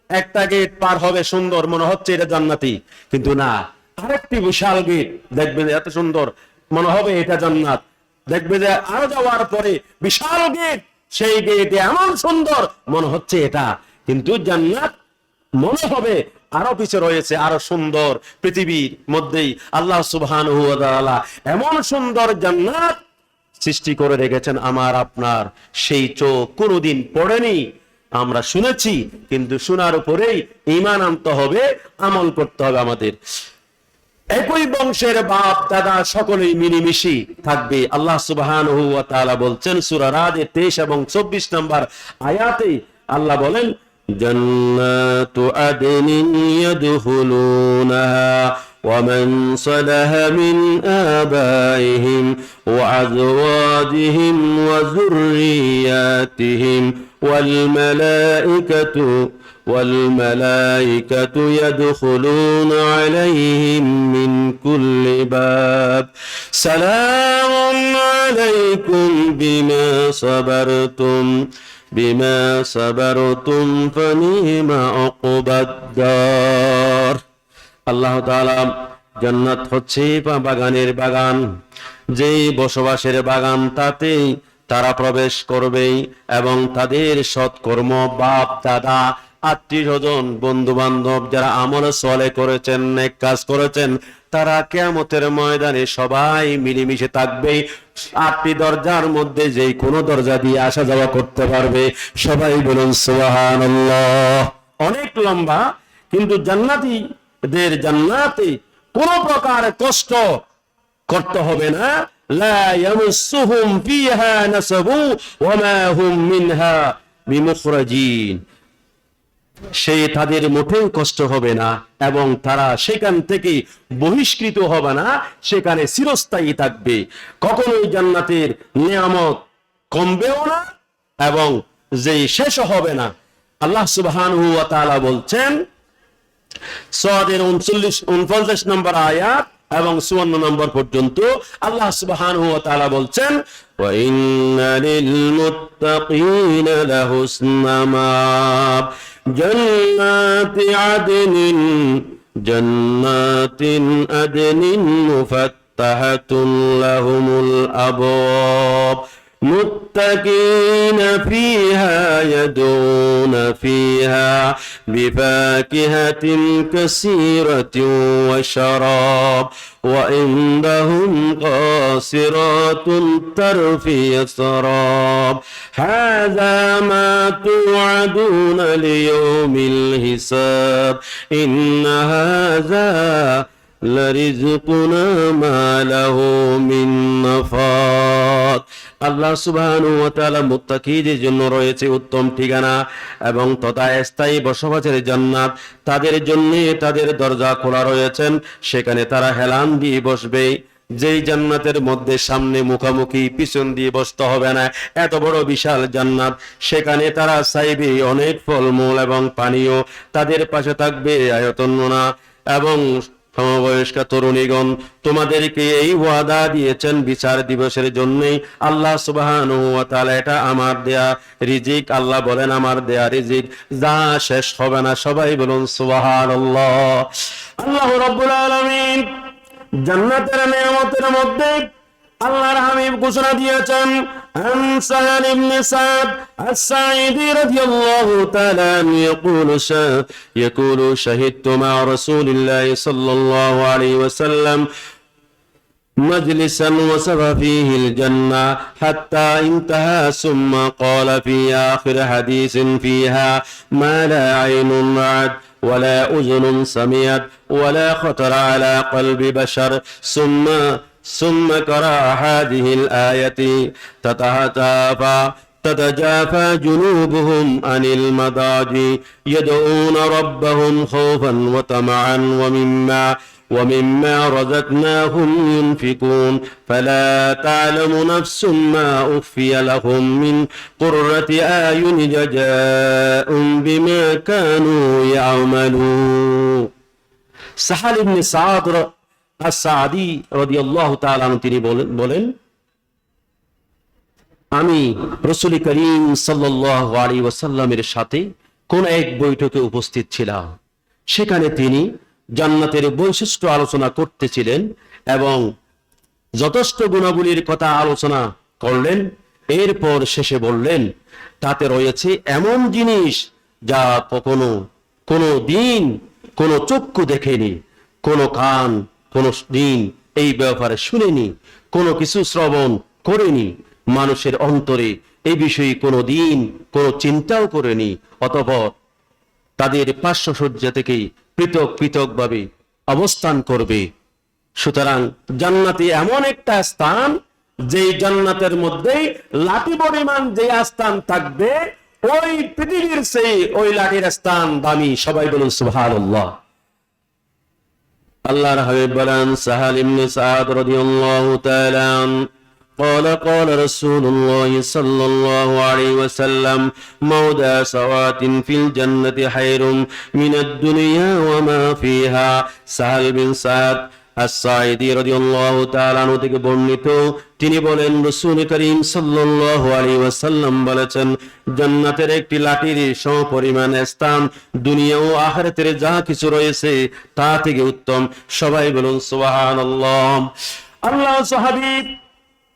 একটা গেট পার হবে, সুন্দর মনে হচ্ছে এটা জান্নাতি, কিন্তু না, আরেকটি বিশাল গেট দেখবে এত সুন্দর মনে হবে এটা জান্নাত। দেখবে যে আরো যাওয়ার পরে বিশাল গেট, সেই গেটে এমন সুন্দর মনে হচ্ছে এটা, কিন্তু জান্নাত মনে হবে আরো পিছে রয়েছে আরো সুন্দর। পৃথিবীর মধ্যেই আল্লাহ সুবহানাহু ওয়া তাআলা এমন সুন্দর জান্নাত সৃষ্টি করে রেখেছেন আমার আপনার, সেই চোখ কোনোদিন পড়েনি। আমরা শুনেছি, কিন্তু শোনার উপরেই ঈমান আনতে হবে, আমল করতে হবে আমাদের। একই বংশের বাপ দাদা সকলেই মিলেমিশে থাকবে। আল্লাহ সুবহানাহু ওয়া তাআলা বলছেন সূরা রাদের 23 এবং 24 নম্বর আয়াতে আল্লাহ বলেন, জান্নাতু আদনিন ইয়াদখুলুনাহা ومن صلح من آبائهم وأزواجهم وذرياتهم والملائكة يدخلون عليهم من كل باب سلام عليكم بما صبرتم فنعم عقبى الدار। আল্লাহ তাআলা জান্নাত হচ্ছে বাগানের বাগান, যেই বসবাসের বাগান তাতে তারা প্রবেশ করবে এবং তাদের সৎকর্ম, বাপ দাদা আত্মীয় স্বজন বন্ধু বান্ধব যারা আমলে সালেহ করেছেন, নেক কাজ করেছেন, তারা কিয়ামতের ময়দানে সবাই মিলেমিশে থাকবে। 8টি দরজার মধ্যে যে কোনো দরজা দিয়ে আসা যাওয়া করতে পারবে। সবাই বলুন সুবহানাল্লাহ। অনেক লম্বা, কিন্তু জান্নাতীদের জান্নাতে কোনো প্রকার কষ্ট করতে হবে না। লা ইয়ামাসসুহুম ফিহা নাসাবু ওয়া মা হুম মিনহা বিমুখরাজিন। সেই তাদের মোটেও কষ্ট হবে না এবং তারা সেখান থেকে বহিষ্কৃত হবে না, সেখানে চিরস্থায়ী থাকবে। কখনোই জান্নাতের নিয়ামত কমবেও না এবং যেই শেষ হবে না। আল্লাহ সুবহানাহু ওয়া তাআলা বলছেন সূরার 49 নম্বর আয়াত এবং 54 নম্বর পর্যন্ত আল্লাহ সুবহানাহু ওয়া তাআলা বলছেন, ওয়া ইন্না লিল মুত্তাকিনা লাহুসনা মাব জান্নাতিন আদনিন মুফাত্তাহাতুন লাহুমুল আবওয়াব মুত্তাকিনা ফিহা ইয়াদুনা ফিহা বিফাকিহাতিন কাসীরাতিন ওয়া শারাব ওয়া ইনদাহুম কাসিরাতুত তারফি আসরাব হাযা মা তুআদুনা লিয়াউমিল হিসাব ইন্না হাযা লারিজকুনা মা লাহু মিন নাফাদ। আল্লাহ সুবহানাহু ওয়া তাআলা মুত্তাকীদের জন্য রয়েছে উত্তম ঠিকানা এবং তথা স্থায়ী বসবাসের জান্নাত। তাদের জন্য তাদের দরজা খোলা রয়েছেন, সেখানে তারা হেলান দিয়ে বসবে। যেই জান্নাতের মধ্যে সামনে মুখামুখি, পিছন দিয়ে বসতে হবে না, এত বড় বিশাল জান্নাত। সেখানে তারা চাইবে অনেক ফলমূল এবং পানীয়, তাদের পাশে থাকবে আয়তনমনা এবং সমবয়স্কা তরুণীগণ, তোমাদেরকে এই ওয়াদা দিয়েছেন বিচার দিবসের জন্যই আল্লাহ সুবহানাহু ওয়া তাআলা। এটা আমার দেয়া রিজিক। আল্লাহ বলেন আমার দেয়া রিজিক যা শেষ হবে না। সবাই বলুন সুবহানাল্লাহ। আল্লাহ রাব্বুল আলামিন জান্নাতের নিয়ামতের মধ্যে আল্লাহর হাবিব ঘোষণা দিয়েছেন, আন সাহাল ইবনে সাদ আস-সাঈদী রাদিয়াল্লাহু তাআলা ইয়াকুলু শাহিদতু মা রাসূলিল্লাহি সাল্লাল্লাহু আলাইহি ওয়াসাল্লাম مجلسا وصف فيه الجنة حتى انتهى ثم قال في آخر حديث فيها ما لا عين رأت ولا أذن سمعت ولا خطر على قلب بشر ثم قرأ هذه الآية تتجافى جنوبهم عن المضاجع يدعون ربهم خوفا وطمعا ومما رزقناهم ينفقون فلا تعلم نفس ما أخفي لهم من قرة أعين جزاء بما كانوا يعملون। সাহাল ইবনে সাদ আস-সাঈদী রাদিয়াল্লাহু তাআলা আনহু তিনি বলেন, আমি রাসূল করিম সাল্লাল্লাহু আলাইহি ওয়াসাল্লামের সাথে কোন এক বৈঠকে উপস্থিত ছিলাম। সেখানে তিনি জান্নাতের বৈশিষ্ট্য আলোচনা করতেছিলেন এবং যথেষ্ট গুণাবলীর কথা আলোচনা করলেন। এরপর শেষে বললেন, তাতে রয়েছে এমন জিনিস যা কোনো দিন কোনো চক্ষু দেখেনি, কোনো কান কোনো দিন এই ব্যাপারে শুনেনি, কোনো কিছু শ্রবণ করেনি, মানুষের অন্তরে এই বিষয়ে কোনো দিন কোনো চিন্তাও করেনি, অতঃপর তাদের পার্শ্বসজ্জা থেকে পৃথক পৃথক ভাবে অবস্থান করবে। সুতরাং জান্নাতে এমন একটা স্থান, যে জান্নাতের মধ্যে লাঠি পরিমাণ যে স্থান থাকবে, ওই পৃথিবীর সেই ওই লাঠির স্থান দামি। সবাই বলুন সুবহানাল্লাহ। আল্লাহর হাবিব বলেন, সাহাল ইবনে সাদ রাদিয়াল্লাহু তাআলা قال رسول الله صلى الله عليه وسلم موضع سوات في الجنة خير من الدنيا وما فيها। সাহাল বিন সাদ আস-সাঈদী রাদিয়াল্লাহু তাআলা আনহু থেকে বর্ণিত, তিনি বলেন রাসূল করিম সাল্লাল্লাহু আলাইহি ওয়াসাল্লাম বলেছেন, জান্নাতের একটি লাঠির সমপরিমাণ স্থান দুনিয়া ও আখিরাতের যা কিছু রয়েছে তা থেকে উত্তম। সবাই বলুন সুবহানাল্লাহ। আল্লাহ সাহাবী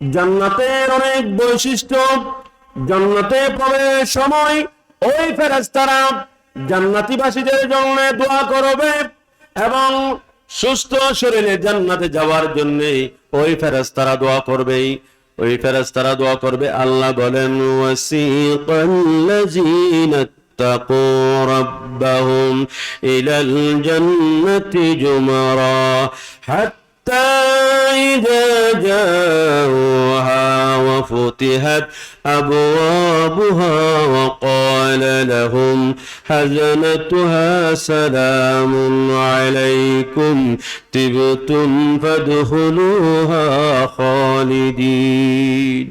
জান্নাতের অনেক বৈশিষ্ট্য, জান্নাতে প্রবেশের সময় ওই ফেরেশতারা জান্নাতীবাসীদের জন্য দোয়া করবে এবং সুস্থ শরীরে জান্নাতে যাওয়ার জন্য ওই ফেরেশতারা দোয়া করবে। ওই ফেরেশতারা দোয়া করবে। আল্লাহ বলেন, ওয়াসিকাল্লাযীনা তাকু রাব্বাহুম ইলাল জান্নাতি জুমারা حتى إذا جاءوها وفتحت أبوابها وقال لهم خزنتها سلام عليكم طبتم فادخلوها خالدين।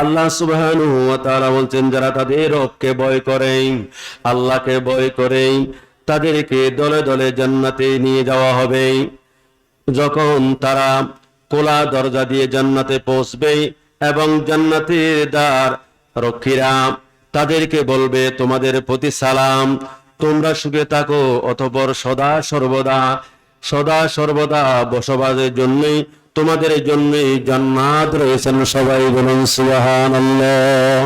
আল্লাহ সুবহানাহু ওয়া তাআলা বলছেন, যারা তাদের রবকে ভয় করে, আল্লাহকে ভয় করে, তাদেরকে দলে দলে জান্নাতে নিয়ে যাওয়া হবে। যখন তারা খোলা দরজা দিয়ে জান্নাতে পৌঁছবে এবং জান্নাতের দ্বার রক্ষীরা তাদেরকে বলবে, তোমাদের প্রতি সালাম, তোমরা সুখে থাকো, অতঃপর সদা সর্বদা বসবাসের জন্যই তোমাদের জন্যই জান্নাত রয়েছেন। সবাই বলুন সুবহানাল্লাহ।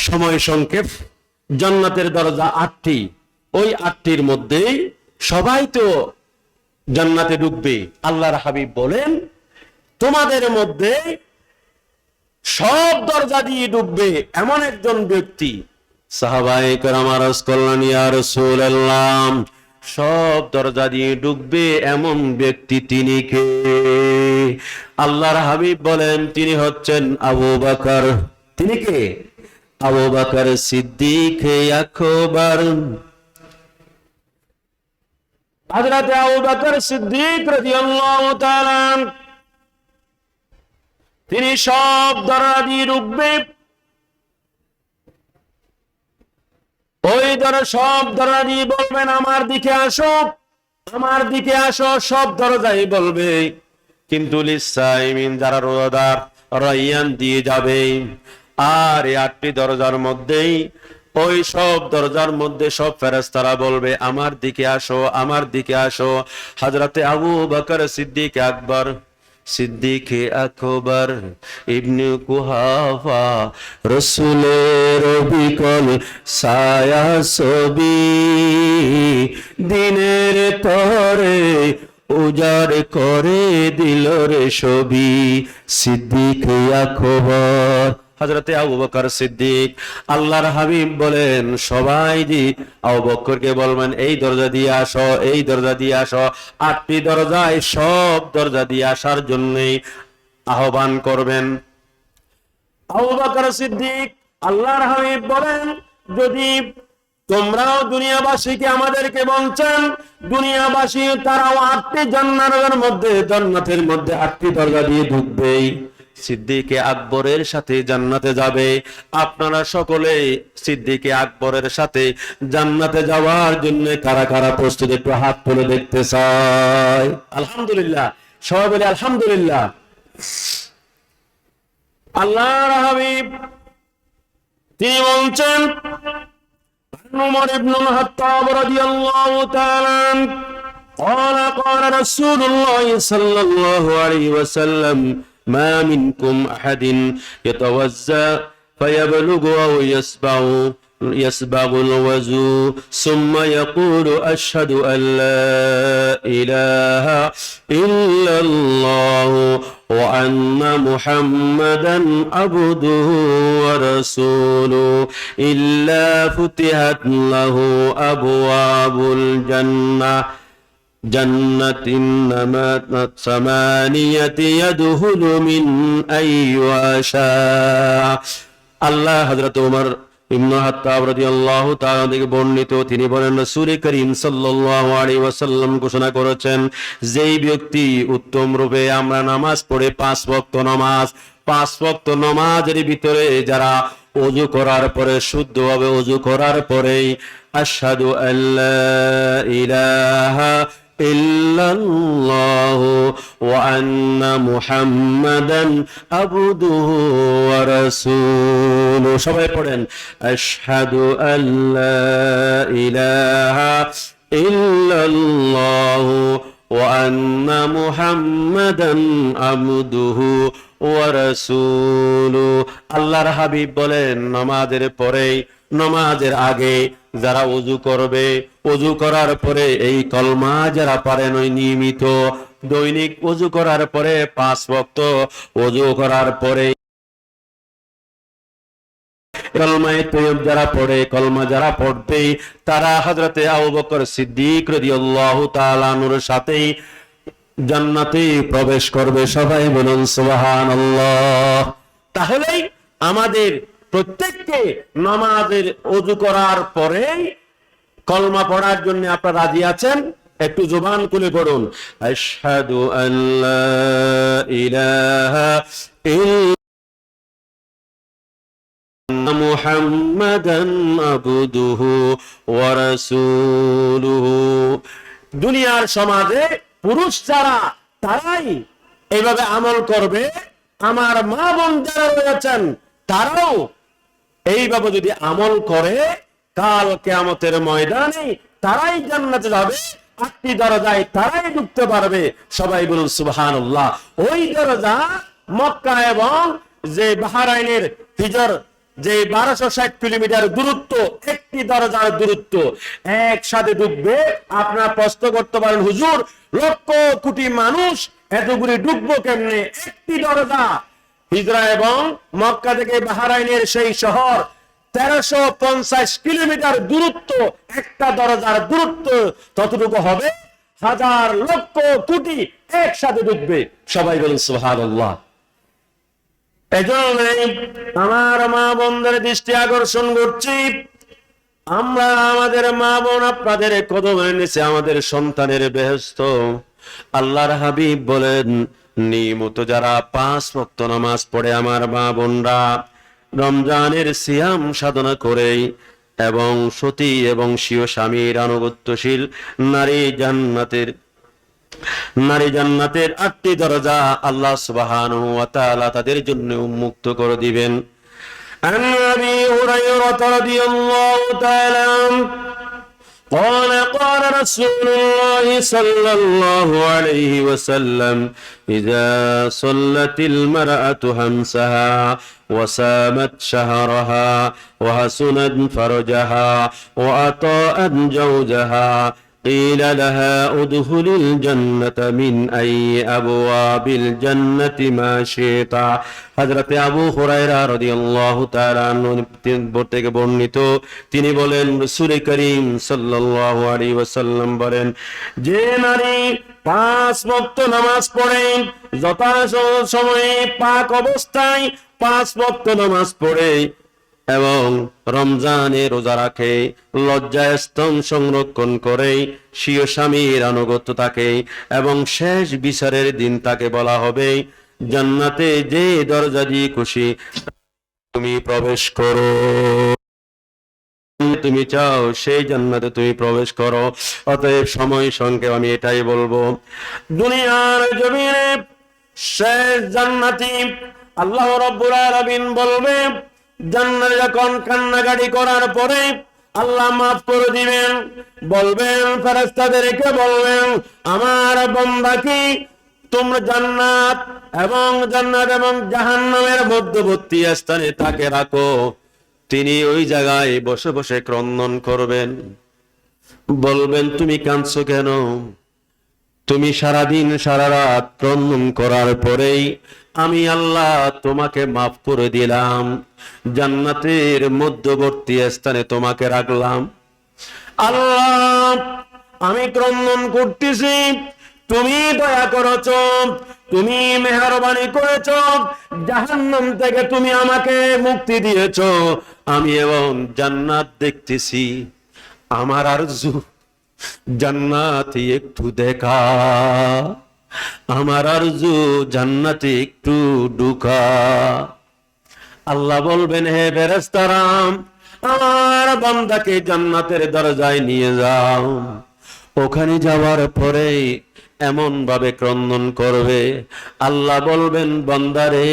সময় সংক্ষেপ। জান্নাতের দরজা 8টি। ওই 8টির মধ্যে সবাই তো জান্নাতে ঢুকবে। আল্লাহর হাবিব বলেন, তোমাদের মধ্যে সব দরজা দিয়ে ঢুকবে এমন একজন ব্যক্তি। সাহাবায়ে কেরাম আরজ করলেন, ইয়া রাসূলুল্লাহ, সব দরজা দিয়ে ঢুকবে এমন ব্যক্তি তিনি কে? আল্লাহর হাবিব বলেন, তিনি হচ্ছেন আবু বকর। তিনি কে? আবু বকর সিদ্দিক আকবর। হযরত আবু বকর সিদ্দিক রাদিয়াল্লাহু তাআলা তিনি সব দরজা দিয়ে ঢুকবে। ওই সব দরজা দিয়ে বলবেন, আমার দিকে আসো। আমার দিকে আসো, সব দরজাই বলবে। কিন্তু লিসাইমিন, যারা রোজাদার, রাইয়ান দিয়ে যাবে। আর এই 8টি দরজার মধ্যেই, ওই সব দরজার মধ্যে সব ফেরেশতারা বলবে আমার দিকে আসো, আমার দিকে আসো। হযরতে আবু বকর সিদ্দিক আকবর, সিদ্দিকে আকবর ইবনে কুহাফা, রসুলের বিকল ছায়া ছবি, দিনের তরে উজাড় করে দিল রে ছবি। সিদ্দিক আকবর, হযরতে আবু বকর সিদ্দিক। আল্লাহর হাবিব বলেন সবাই দি আবু বকরকে বলবেন এই দরজা দিয়ে আসো, এই দরজা দিয়ে আসো। 8টি দরজায় সব দরজা দিয়ে আসার জন্যই আহ্বান করবেন। আবু বকর সিদ্দিক, আল্লাহর হাবিব বলেন যদি তোমরাও দুনিয়াবাসীকে আমাদেরকে বলছেন, দুনিয়াবাসী তারাও 8টি জান্নাতের মধ্যে 8টি দরজা দিয়ে ঢুকবেই, সিদ্দিকে আকবরের সাথে জান্নাতে যাবে। আপনারা সকলে সিদ্দিকে আকবরের সাথে জান্নাতে যাওয়ার জন্য কারা কারা প্রস্তুত, একটু হাত তুলে দেখতে চাই। আলহামদুলিল্লাহ, সবাই বলে আলহামদুলিল্লাহ। আল্লাহর হাবিব তিনি বলছেন, উমর ইবনে খাত্তাব রাদিয়াল্লাহু তাআলা قال قال رسول الله صلى الله عليه وسلم ما منكم أحد يتوزى فيبلغ أو يسبغ الوضوء ثم يقول أشهد أن لا إله إلا الله وأن محمدا عبده ورسوله إلا فتحت له أبواب الجنة جنة ثمانية يدخل من أيها شاء। আল্লাহ হযরত উমর ইবনে খাত্তাব রাদিয়াল্লাহু তাআলা থেকে বর্ণিত, তিনি বলেন রাসূল করিম সাল্লাল্লাহু আলাইহি ওয়াসাল্লাম ঘোষণা করেছেন, যেই ব্যক্তি উত্তম রূপে আমরা নামাজ পড়ে 5 ওয়াক্ত নামাজ, 5 ওয়াক্ত নামাজের ভিতরে যারা ওযু করার পরে, শুদ্ধভাবে ওযু করার পরেই আশহাদু আল্লা ইলাহা ইল্লাল্লাহু ওয়া আন্না মুহাম্মাদান আবদুহু ওয়া রাসূলুহু, সবাই পড়েন আশহাদু আল্লা ইলাহা ইল্লাল্লাহু ওয়া আন্না মুহাম্মাদান আবদুহু ওয়া রাসূলুহু। আল্লাহর হাবিব বলেন নামাজের পরেই, নামাজের আগে যারা ওযু করবে, ওযু করার পরে এই কলমা যারা পারেন, ওই নিয়মিত দৈনিক ওযু করার পরে 5 ওয়াক্ত ওযু করার পরে কলমায়ে তৈয়ব যারা পড়ে, কলমা যারা পড়বে, তারা হযরতে আবু বকর সিদ্দিক রাদিয়াল্লাহু তাআলা আনহুর সাথেই জান্নাতে প্রবেশ করবে। সবাই বলুন সুবহানাল্লাহ। তাহলেই আমাদের প্রত্যেককে নামাজের ওযু করার পরে কলমা পড়ার জন্য আপনারা রাজি আছেন? একটু জবান খুলে পড়ুন আশহাদু আল্লা ইলাহা ইল্লাল্লাহু মুহাম্মাদান আবদুহু ওয়া রাসূলুহু। দুনিয়ার সমাজে পুরুষ যারা, তারাই এইভাবে আমল করবে। আমার মা বোন যারা রয়েছেন তারাও এইভাবে যদি আমল করে, কাল কিয়ামতের ময়দানে তারাই জান্নাতে যাবে। 8টি দরজায় তারাই ঢুকতে পারবে। সবাই বলুন সুবহানাল্লাহ। ওই দরজা মক্কা এবং যে বাহরাইনের হিজর, যে 1260 কিলোমিটার দূরত্ব, একটি দরজার দূরত্ব, একসাথে ঢুকবে। আপনারা প্রশ্ন করতে পারেন হুজুর, লক্ষ কোটি মানুষ এতগুলি ঢুকবো কেমনে? একটি দরজা, হিজরা এবং মক্কা থেকে বাহরাইনের সেই শহর 1350 কিলোমিটার দূরত্ব, একটা দরজার দূরত্ব ততটুকু হবে। হাজার লক্ষ কোটি একসাথে ঢুকবে। সবাই বলুন সুবহানাল্লাহ। এজন্য আমার মা বোনদের দৃষ্টি আকর্ষণ করছি, আমরা আমাদের মা বোন আপনাদের কদমের নিচে আমাদের সন্তানের বেহেশত। আল্লাহর হাবিব বলেন নিয়মিত যারা 5 ওয়াক্ত নামাজ পড়ে আমার মা বোনরা, রমজানের সিয়াম সাধনা করে এবং সতী এবং স্বীয় স্বামীর আনুগত্যশীল নারী জান্নাতের 8টি দরজা আল্লাহ সুবহানাহু ওয়া তাআলা তাদের জন্য উন্মুক্ত করে দিবেন। عن أبي هريرة رضي الله تعالى عنه قال قال رسول الله صلى الله عليه وسلم إذا صلت المرأة خمسها وصامت شهرها وحسنت فرجها وأطاعت زوجها قيل لها ادخل الجنة من أي أبواب الجنة ما شئت। হযরতে আবু হুরায়রা রাদিয়াল্লাহু তাআলা আনহু থেকে বর্ণিত, তিনি বলেন রাসূল করিম সাল্লাল্লাহু আলাইহি ওয়াসাল্লাম বলেন, যে নারী 5 ওয়াক্ত নামাজ পড়ে, যথাসময়ে পাক অবস্থায় 5 ওয়াক্ত নামাজ পড়ে এবং রমজানে রোজা রাখে, লজ্জাস্থান সংরক্ষণ করে, স্বীয় স্বামীর আনুগত্য থাকে এবং শেষ বিচারের দিন তাকে বলা হবে জান্নাতে যে দরজা দিয়ে খুশি তুমি প্রবেশ করো, তুমি চাও সেই জান্নাতে তুমি প্রবেশ করো। অতএব সময় সংক্ষেপ আমি এটাই বলবো, দুনিয়ার জমিনে শেষ জান্নাতি আল্লাহ রাব্বুল আলামিন বলবে, জান্নাতে যখন কান্নাকাটি করার পরে আল্লাহ মাফ করে দিবেন, বলবেন ফেরেশতাদেরকে বলবেন, আমার বান্দা কি তোমরা জান্নাত এবং জাহান্নামের মধ্যবর্তী স্থানে তাকে রাখো। তিনি ওই জায়গায় বসে বসে ক্রন্দন করবেন, বলবেন তুমি কাঁদছো কেন? তুমি সারাদিন সারা রাত ক্রন্দন করার পরেই আমি আল্লাহ তোমাকে মাফ করে দিলাম, জান্নাতের মধ্যবর্তী স্থানে তোমাকে রাখলাম। আল্লাহ আমি ক্রন্দন করতেছি, তুমি দয়া করেছো, তুমি মেহেরবানি করেছো, জাহান্নাম থেকে তুমি আমাকে মুক্তি দিয়েছো, আমি এবং জান্নাত দেখতেছি, আমার আরজু জান্নাতে একটু দেখা, আমার আরজু জান্নাতে একটু ঢুকা। আল্লাহ বলবেন, হে ফেরেশতারা আমার বান্দাকে জান্নাতের দরজায় নিয়ে যাও। ওখানে যাওয়ার পরে এমন ভাবে ক্রন্দন করবে, আল্লাহ বলবেন বান্দারে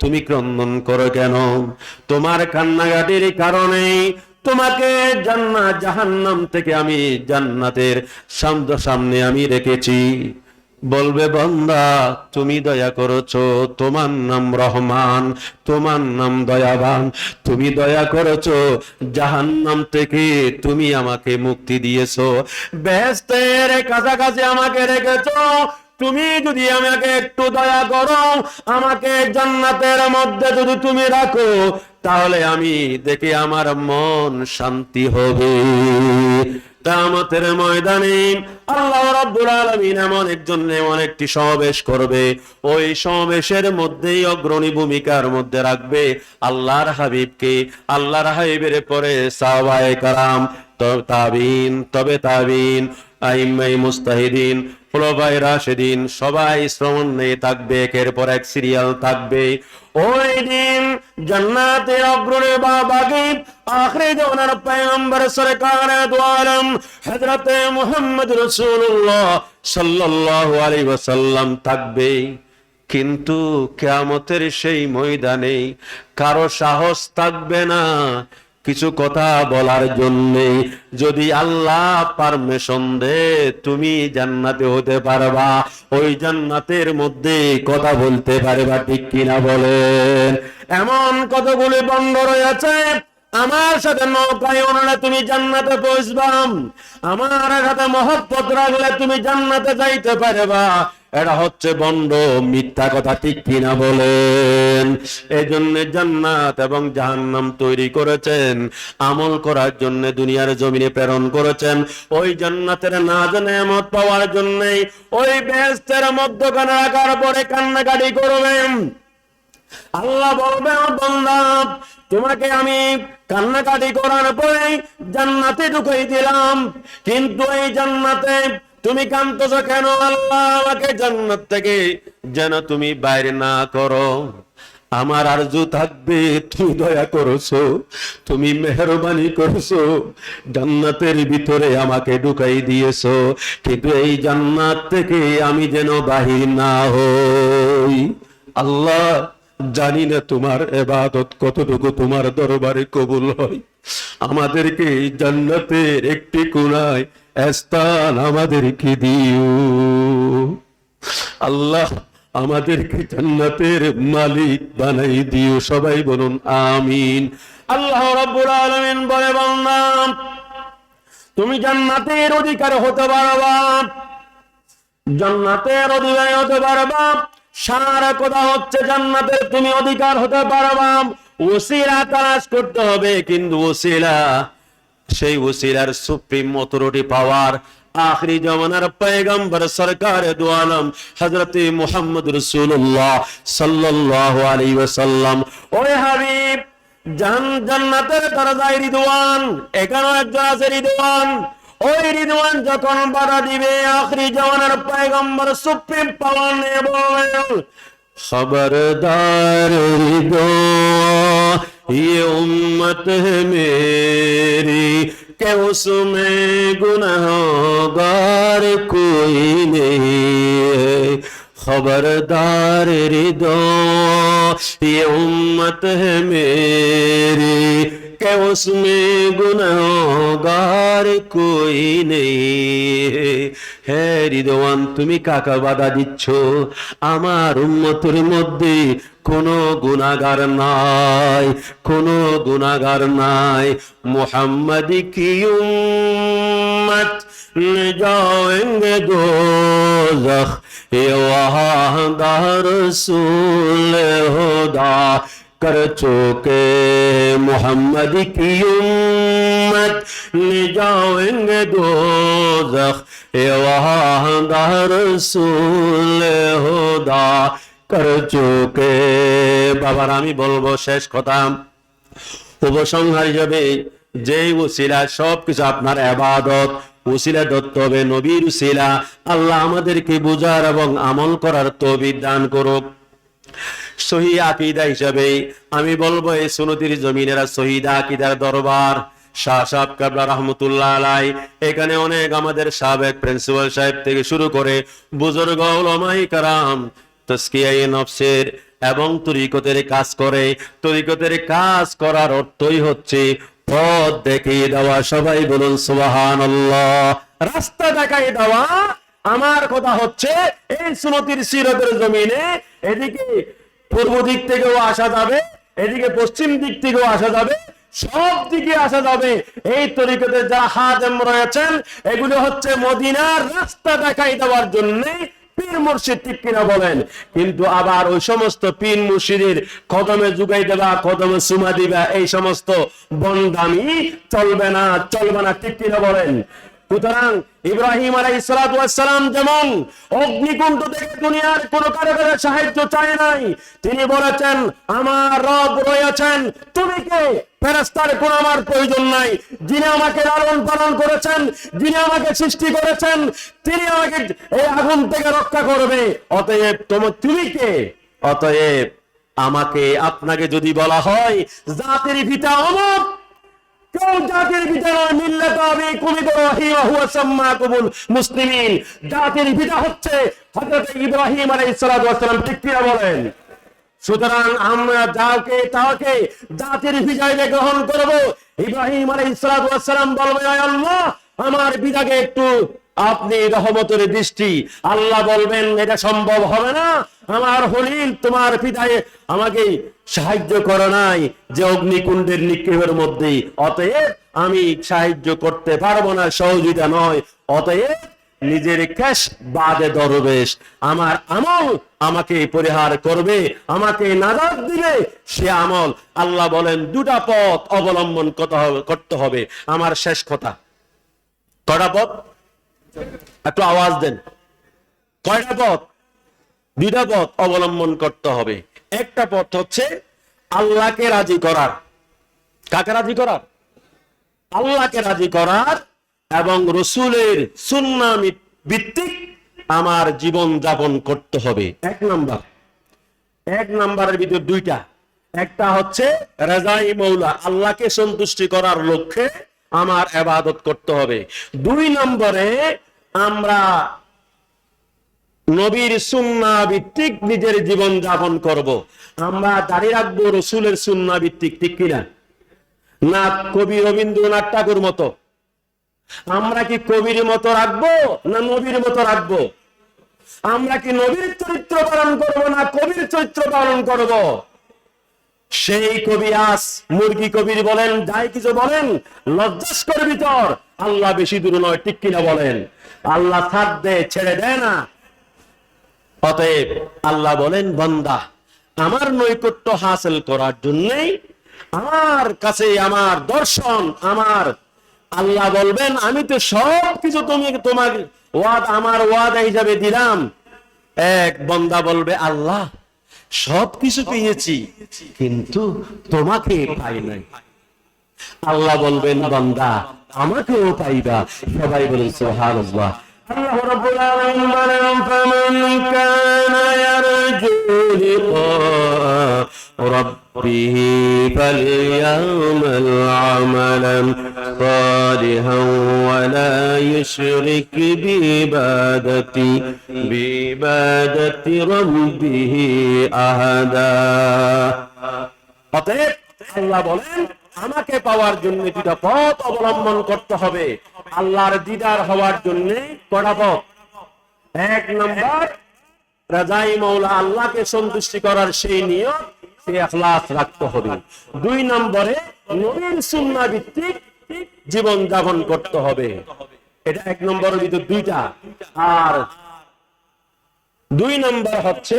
তুমি ক্রন্দন করো কেন? তোমার কান্নাকাটির কারণে তোমাকে জাহান্নাম থেকে আমি জান্নাতের সামনে আমি রেখেছি। বলবে বান্দা তুমি দয়া করেছো, তোমার নাম রহমান, তোমার নাম দয়াবান, তুমি দয়া করেছো, জাহান্নাম থেকে তুমি আমাকে মুক্তি দিয়েছো, বেহেশতের কাছাকাছি আমাকে রেখেছো। তুমি যদি আমাকে একটু দয়া করো, আমাকে জান্নাতের মধ্যে যদি তুমি রাখো, তাহলে আমি দেখে আমার মন শান্তি হবে। কিয়ামতের ময়দানে আল্লাহ রাব্বুল আলামিন এমন একটি সমাবেশ করবে, ওই সমাবেশের মধ্যেই অগ্রণী ভূমিকার মধ্যে রাখবে আল্লাহর হাবিবকে। আল্লাহর হাবিবের পরে সাহাবায়ে কেরাম, তাবিঈন, আইম্মায়ে মুজতাহিদিন, খুলাফায়ে রাশিদিন সবাই শ্রবণ নিয়ে থাকবে, একের পর এক সিরিয়াল থাকবে। ওই দিন জান্নাতের অগ্রণী বাগী আখিরি জামানার পয়গম্বর সরকারে দু আলম হযরতে মুহাম্মদ রাসূলুল্লাহ সাল্লাল্লাহু আলাইহি ওয়াসাল্লাম থাকবে। কিন্তু কিয়ামতের সেই ময়দানে কারো সাহস থাকবে না কিছু কথা বলার জন্য। যদি আল্লাহ পারমিশন দে তুমি জান্নাতে হতে পারবা, ওই জান্নাতের মধ্যে কথা বলতে পারবা, ঠিক কিনা বলেন? এমন কতগুলি বন্ধ রয়েছে, আমার সাথে নৌকায় ওনারা তুমি জান্নাতে পৌঁছবাম, আমার সাথে মহব্বত রাখলে তুমি জান্নাতে যাইতে পারবা। এটা হচ্ছে বন্ড মিথ্যা কথা, ঠিক কিনা বলেন? এই জন্য জান্নাত এবং জাহান্নাম তৈরি করেছেন, আমল করার জন্য দুনিয়ার জমিনে প্রেরণ করেছেন। ওই জান্নাতের নাজ নেয়ামত পাওয়ার জন্য ওই বেহেশতের মধ্যখানে রাখার পরে কান্নাকাটি করবেন। আল্লাহ বলবে, বান্দা তোমাকে আমি কান্নাকাটি করার পরে জান্নাতে ঢুকাই দিলাম, কিন্তু এই জান্নাতে তুমি কাঁদতেছো কেন? আল্লাহ আমাকে জান্নাত থেকে যেন তুমি বাইরে না করো। আমার আরজু থাকবে, তুমি দয়া করেছো, তুমি মেহরবানি করেছো, জান্নাতের ভিতরে আমাকে ঢুকাই দিয়েছো, কিন্তু এই জান্নাত থেকে আমি যেন বাহির না হই। আল্লাহ, জানি না তোমার ইবাদত কতটুকু তোমার দরবারে কবুল হয়, আমাদেরকে এই জান্নাতের একটি কোণায় স্থান আমাদেরকে দিও। আল্লাহ, আমাদেরকে জান্নাতের মালিক বানাই দিও। সবাই বলুন আমিন। আল্লাহ রাব্বুল আলামিন বলে, বান্দা তুমি জান্নাতের অধিকার হতে পারবা, জান্নাতের অধিকার হতে পারবা। সারা কথা হচ্ছে জান্নাতের তুমি অধিকার হতে পারবা, ওসিলা তালাশ করতে হবে। কিন্তু ওসিলা, সেই ওসিলার সুপ্রিম অথরিটি পাওয়ার আখরি জামানার পয়গম্বর সরকার দু আলম হযরত মুহাম্মদ রাসূলুল্লাহ সাল্লাল্লাহু আলাইহি ওয়াসাল্লাম। ওরে হাবিব, জান্নাতের দরজায় রিদওয়ান, এখানেও একজন আছে রিদওয়ান। ওই রিদওয়ান যখন বাধা দিবে, আখরি জামানার পয়গম্বর সুপ্রিম পাওয়ার নিয়ে বলেন, খবরদার রিদওয়ান, ये उम्मत है मेरी कि उसमें गुनहगार कोई नहीं है। खबरदार रिदवान, ये उम्मत है मेरी कि उसमें गुनहगार कोई नहीं है। হে রিদওয়ান, তুমি কাকা বাধা দিচ্ছ? আমার উম্মতের মধ্যে কোনো গুনাহগার নাই, কোনো গুনাহগার নাই। মুহাম্মদ কি উম্মত जाएंगे दोज़ख, ये वहादा रसूल खुदा कर चुके। मोहम्मद की उम्मत ले जाएंगे दोज़ख, ये वहादा रसूल खुदा कर चुके। বাবার আমি বলবো শেষ কথা, উপসংহার হিসেবে, যেই ওসিলা সবকিছু আপনার ইবাদত, ওসিলা ধরতে হবে নবীর ওসিলা। আল্লাহ আমাদেরকে বুঝার এবং আমল করার তৌফিক দান করুক। সহি আকীদা হিসাবে আমি বলবো, এই সুন্নতির জমিনেরা শহীদ আকীদার দরবার শাহ সাহেব কাবলা রহমতুল্লাহ আলাই, এখানে অনেক আমাদের সাবেক প্রিন্সিপাল সাহেব থেকে শুরু করে বুজুর্গ উলামায়ে কেরাম তাজকিয়ায়ে নফসের এবং তরিকতের কাজ করে। তরিকতের কাজ করার অর্থই হচ্ছে পথ দেখিয়ে দেওয়া। সবাই বলুন সুবহানাল্লাহ। রাস্তা দেখাই দেওয়া। আমার কথা হচ্ছে, এই সুন্নতির সিরতের জমিনে এদিকে পূর্ব দিক থেকেও আসা যাবে, এদিকে পশ্চিম দিক থেকেও আসা যাবে, সব দিকে আসা যাবে। এই তরিকতের যারা হাজেম রয়েছেন, এগুলো হচ্ছে মদিনার রাস্তা দেখাই দেওয়ার জন্য পীর মুর্শিদ, ঠিক কিনা বলেন? কিন্তু আবার ওই সমস্ত পীর মুর্শিদের কদমে যুগাই দেবা, কদমে সুমা দিবা, এই সমস্ত বন্দামি চলবে না, চলবে না, ঠিক কিনা বলেন? সুতরাং ইব্রাহিম আলাইহিস সালাতু ওয়াস সালাম যেমন অগ্নিকুণ্ড থেকে দুনিয়ার কোনো কারো সাহায্য চায় নাই, তিনি বলেছেন আমার রব রয়েছেন, তুমি কে? ফেরেশতার কোনো আমার প্রয়োজন নাই। যিনি আমাকে লালন পালন করেছেন, যিনি আমাকে সৃষ্টি করেছেন, তিনি আমাকে এই আগুন থেকে রক্ষা করবে। অতএব তুমি কে? অতএব আমাকে আপনাকে যদি বলা হয় জাতির পিতা অমুক, কেউ জাতির পিতা নয়, মিল্লাত আবিকুম ইব্রাহিম ওয়া হুয়া সাম্মাকুমুল মুসলিমিন। জাতির পিতা হচ্ছে হযরত ইব্রাহিম আলাইহিস সালাতু ওয়াস সালাম, ঠিক কিনা বলেন? সুতরাং আমরা যাকে তাকে জাতির পিতাকে গ্রহণ করব। ইব্রাহিম আলাইহিস সালাতু ওয়াস সালাম বলবে, আয় আল্লাহ, আমার পিতাকে একটু আপনি রহমতের দৃষ্টি। আল্লাহ বলবেন এটা সম্ভব হবে না, আমার খলিল তোমার পিতাকে আমাকে সাহায্য করে নাই যে অগ্নিকুণ্ডের নিক্ষেপের মধ্যে, অতএব আমি সাহায্য করতে পারবো না, সহযোগিতা নয়। অতএব নিজের ক্যাশ বাদে দরবেশ, আমার আমল আমাকে পরিহার করবে, আমাকে নাজাত দিবে, সে আমল। আল্লাহ বলেন দুটা পথ অবলম্বন করতে হবে। আমার শেষ কথা, কয়টা পথ? একটু আওয়াজ দেন। কয়টা পথ? দুইটা পথ অবলম্বন করতে হবে। একটা পথ হচ্ছে আল্লাহকে রাজি করার। কাকে রাজি করার? আল্লাহকে রাজি করার এবং রসুলের সুন্নাহ ভিত্তিক আমার জীবন যাপন করতে হবে, এক নাম্বার। এক নাম্বারের ভিতর দুইটা, একটা হচ্ছে রাজাই মৌলা, আল্লাহকে সন্তুষ্টি করার লক্ষ্যে আমার ইবাদত করতে হবে। দুই নম্বরে আমরা নবীর সুন্নাহ ভিত্তিক নিজের জীবন যাপন করব। আমরা দাঁড়িয়ে রাখবো রসুলের সুন্নাহ ভিত্তিক, ঠিক কিনা? না কবি রবীন্দ্রনাথ ঠাকুর মতো? আমরা কি কবির মতো রাখবো না নবীর মতো রাখবো? আমরা কি নবীর চরিত্র পালন করব না কবির চরিত্র পালন করব? সেই কবি আস মুরগি কবির বলেন, যাই কিছু বলেন, লজ্জাস্কর ভিতর আল্লাহ বেশি দূর নয়, ঠিক কিনা বলেন? আল্লাহ ছাড় দে, ছেড়ে দেয় না। অতএব আল্লাহ বলেন, বান্দা আমার নৈকট্য হাসিল করার জন্যই আমার কাছে আমার দর্শন, আমার আল্লাহ বলবেন আমি তো সব কিছু তোমার আমার ওয়াদা হিসাবে দিলাম। এক বান্দা বলবে, আল্লাহ সব কিছু পেয়েছি কিন্তু তোমাকে পাই নাই। আল্লাহ বলবেন, বান্দা আমাকেও পাইবা। সবাই বলেন সুবহানাল্লাহ। আল্লাহ রাব্বুল আলামিন বলেন, ফামান কানা ইয়ারজু লিকা রাব্বিহি ফালইয়ামাল আমালান সালিহান ওয়া লা ইউশরিক বিইবাদাতি রাব্বিহি আহাদা। অতএব আল্লাহ বলেন, আমাকে পাওয়ার জন্য দুটা পথ অবলম্বন করতে হবে। আল্লাহর দিদার হওয়ার জন্য কটা পথ? এক নম্বর রাজাই মৌলা, আল্লাহকে সন্তুষ্টি করার সেই নিয়ত, সেই ইখলাস রাখতে হবে। দুই নম্বরে নবীর সুন্নাহ ভিত্তিক জীবন যাপন করতে হবে। এটা এক নম্বরের ভিতর দুইটা। আর দুই নম্বর হচ্ছে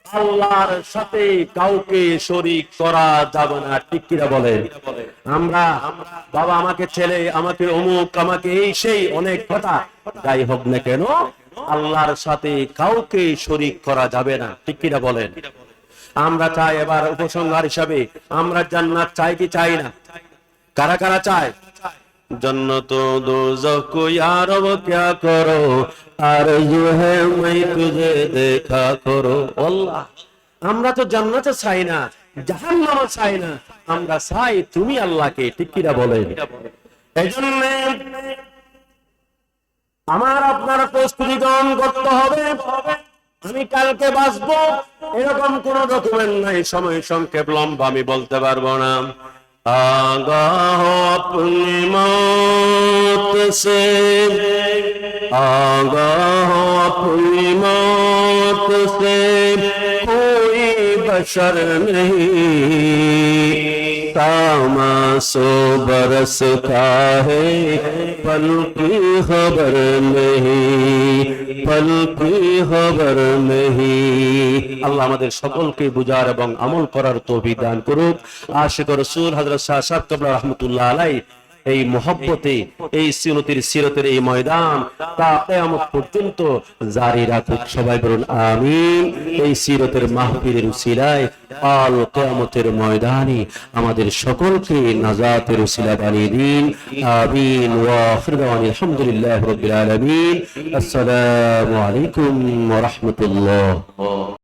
আল্লাহর সাথে কাউকে শরীক করা যাবে না, ঠিক কিনা বলেন? আমরা বাবা আমাকে ছেলে, আমাকে অমুক, আমাকে এই সেই অনেক কথা, যাই হোক না কেন আল্লাহর সাথে কাউকে শরীক করা যাবে না, ঠিক কিনা বলেন? আমরা চাই, এবার উপসংহার হিসাবে, আমরা জান্নাত চাই কি চাই না? কারা কারা চায়? जन्नत दोज़ख यार वो क्या करो, आरज़ू है मैं तुझे देखा करो। আল্লাহ আমরা তো জান্নাতে চাই না, জাহান্নামও চাই না, আমরা চাই তুমি আল্লাহকে, ঠিক কিনা বলেন? এইজন্য আমার আপনার প্রস্তুতি গ্রহণ করতে হবে। আমি কালকে বাঁচবো এরকম কোন ডকুমেন্ট নাই, সময় সংক্ষেপ লম্বা, আমি বলতে পারবো না। आगाह हो अपनी मौत से, आगाह हो अपनी मौत से, कोई बशर नहीं, तामासो बरस का है पल की खबर नहीं, पल की खबर नहीं। আল্লাহ আমাদের সকলকে বুঝার এবং আমল করার তৌফিক দান করুক। আশিক রাসূল হযরত শাহ সাহেব কিবলা রাহমাতুল্লাহ আলাইহি এই মহব্বতে, এই সিরতের এই ময়দান তা কিয়ামত পর্যন্ত জারি রাখুক। সবাই বলুন আমিন। এই সিরতের মাহফিলের উসিলায় কাল কিয়ামতের ময়দানে আমাদের সকলকে নাজাতের উসিলা বানিয়ে দিন। আমিন। ওয়া আখিরু দাওয়ানা আলহামদুলিল্লাহি রাব্বিল আলামিন। আসসালামু আলাইকুম ওয়া রাহমাতুল্লাহ।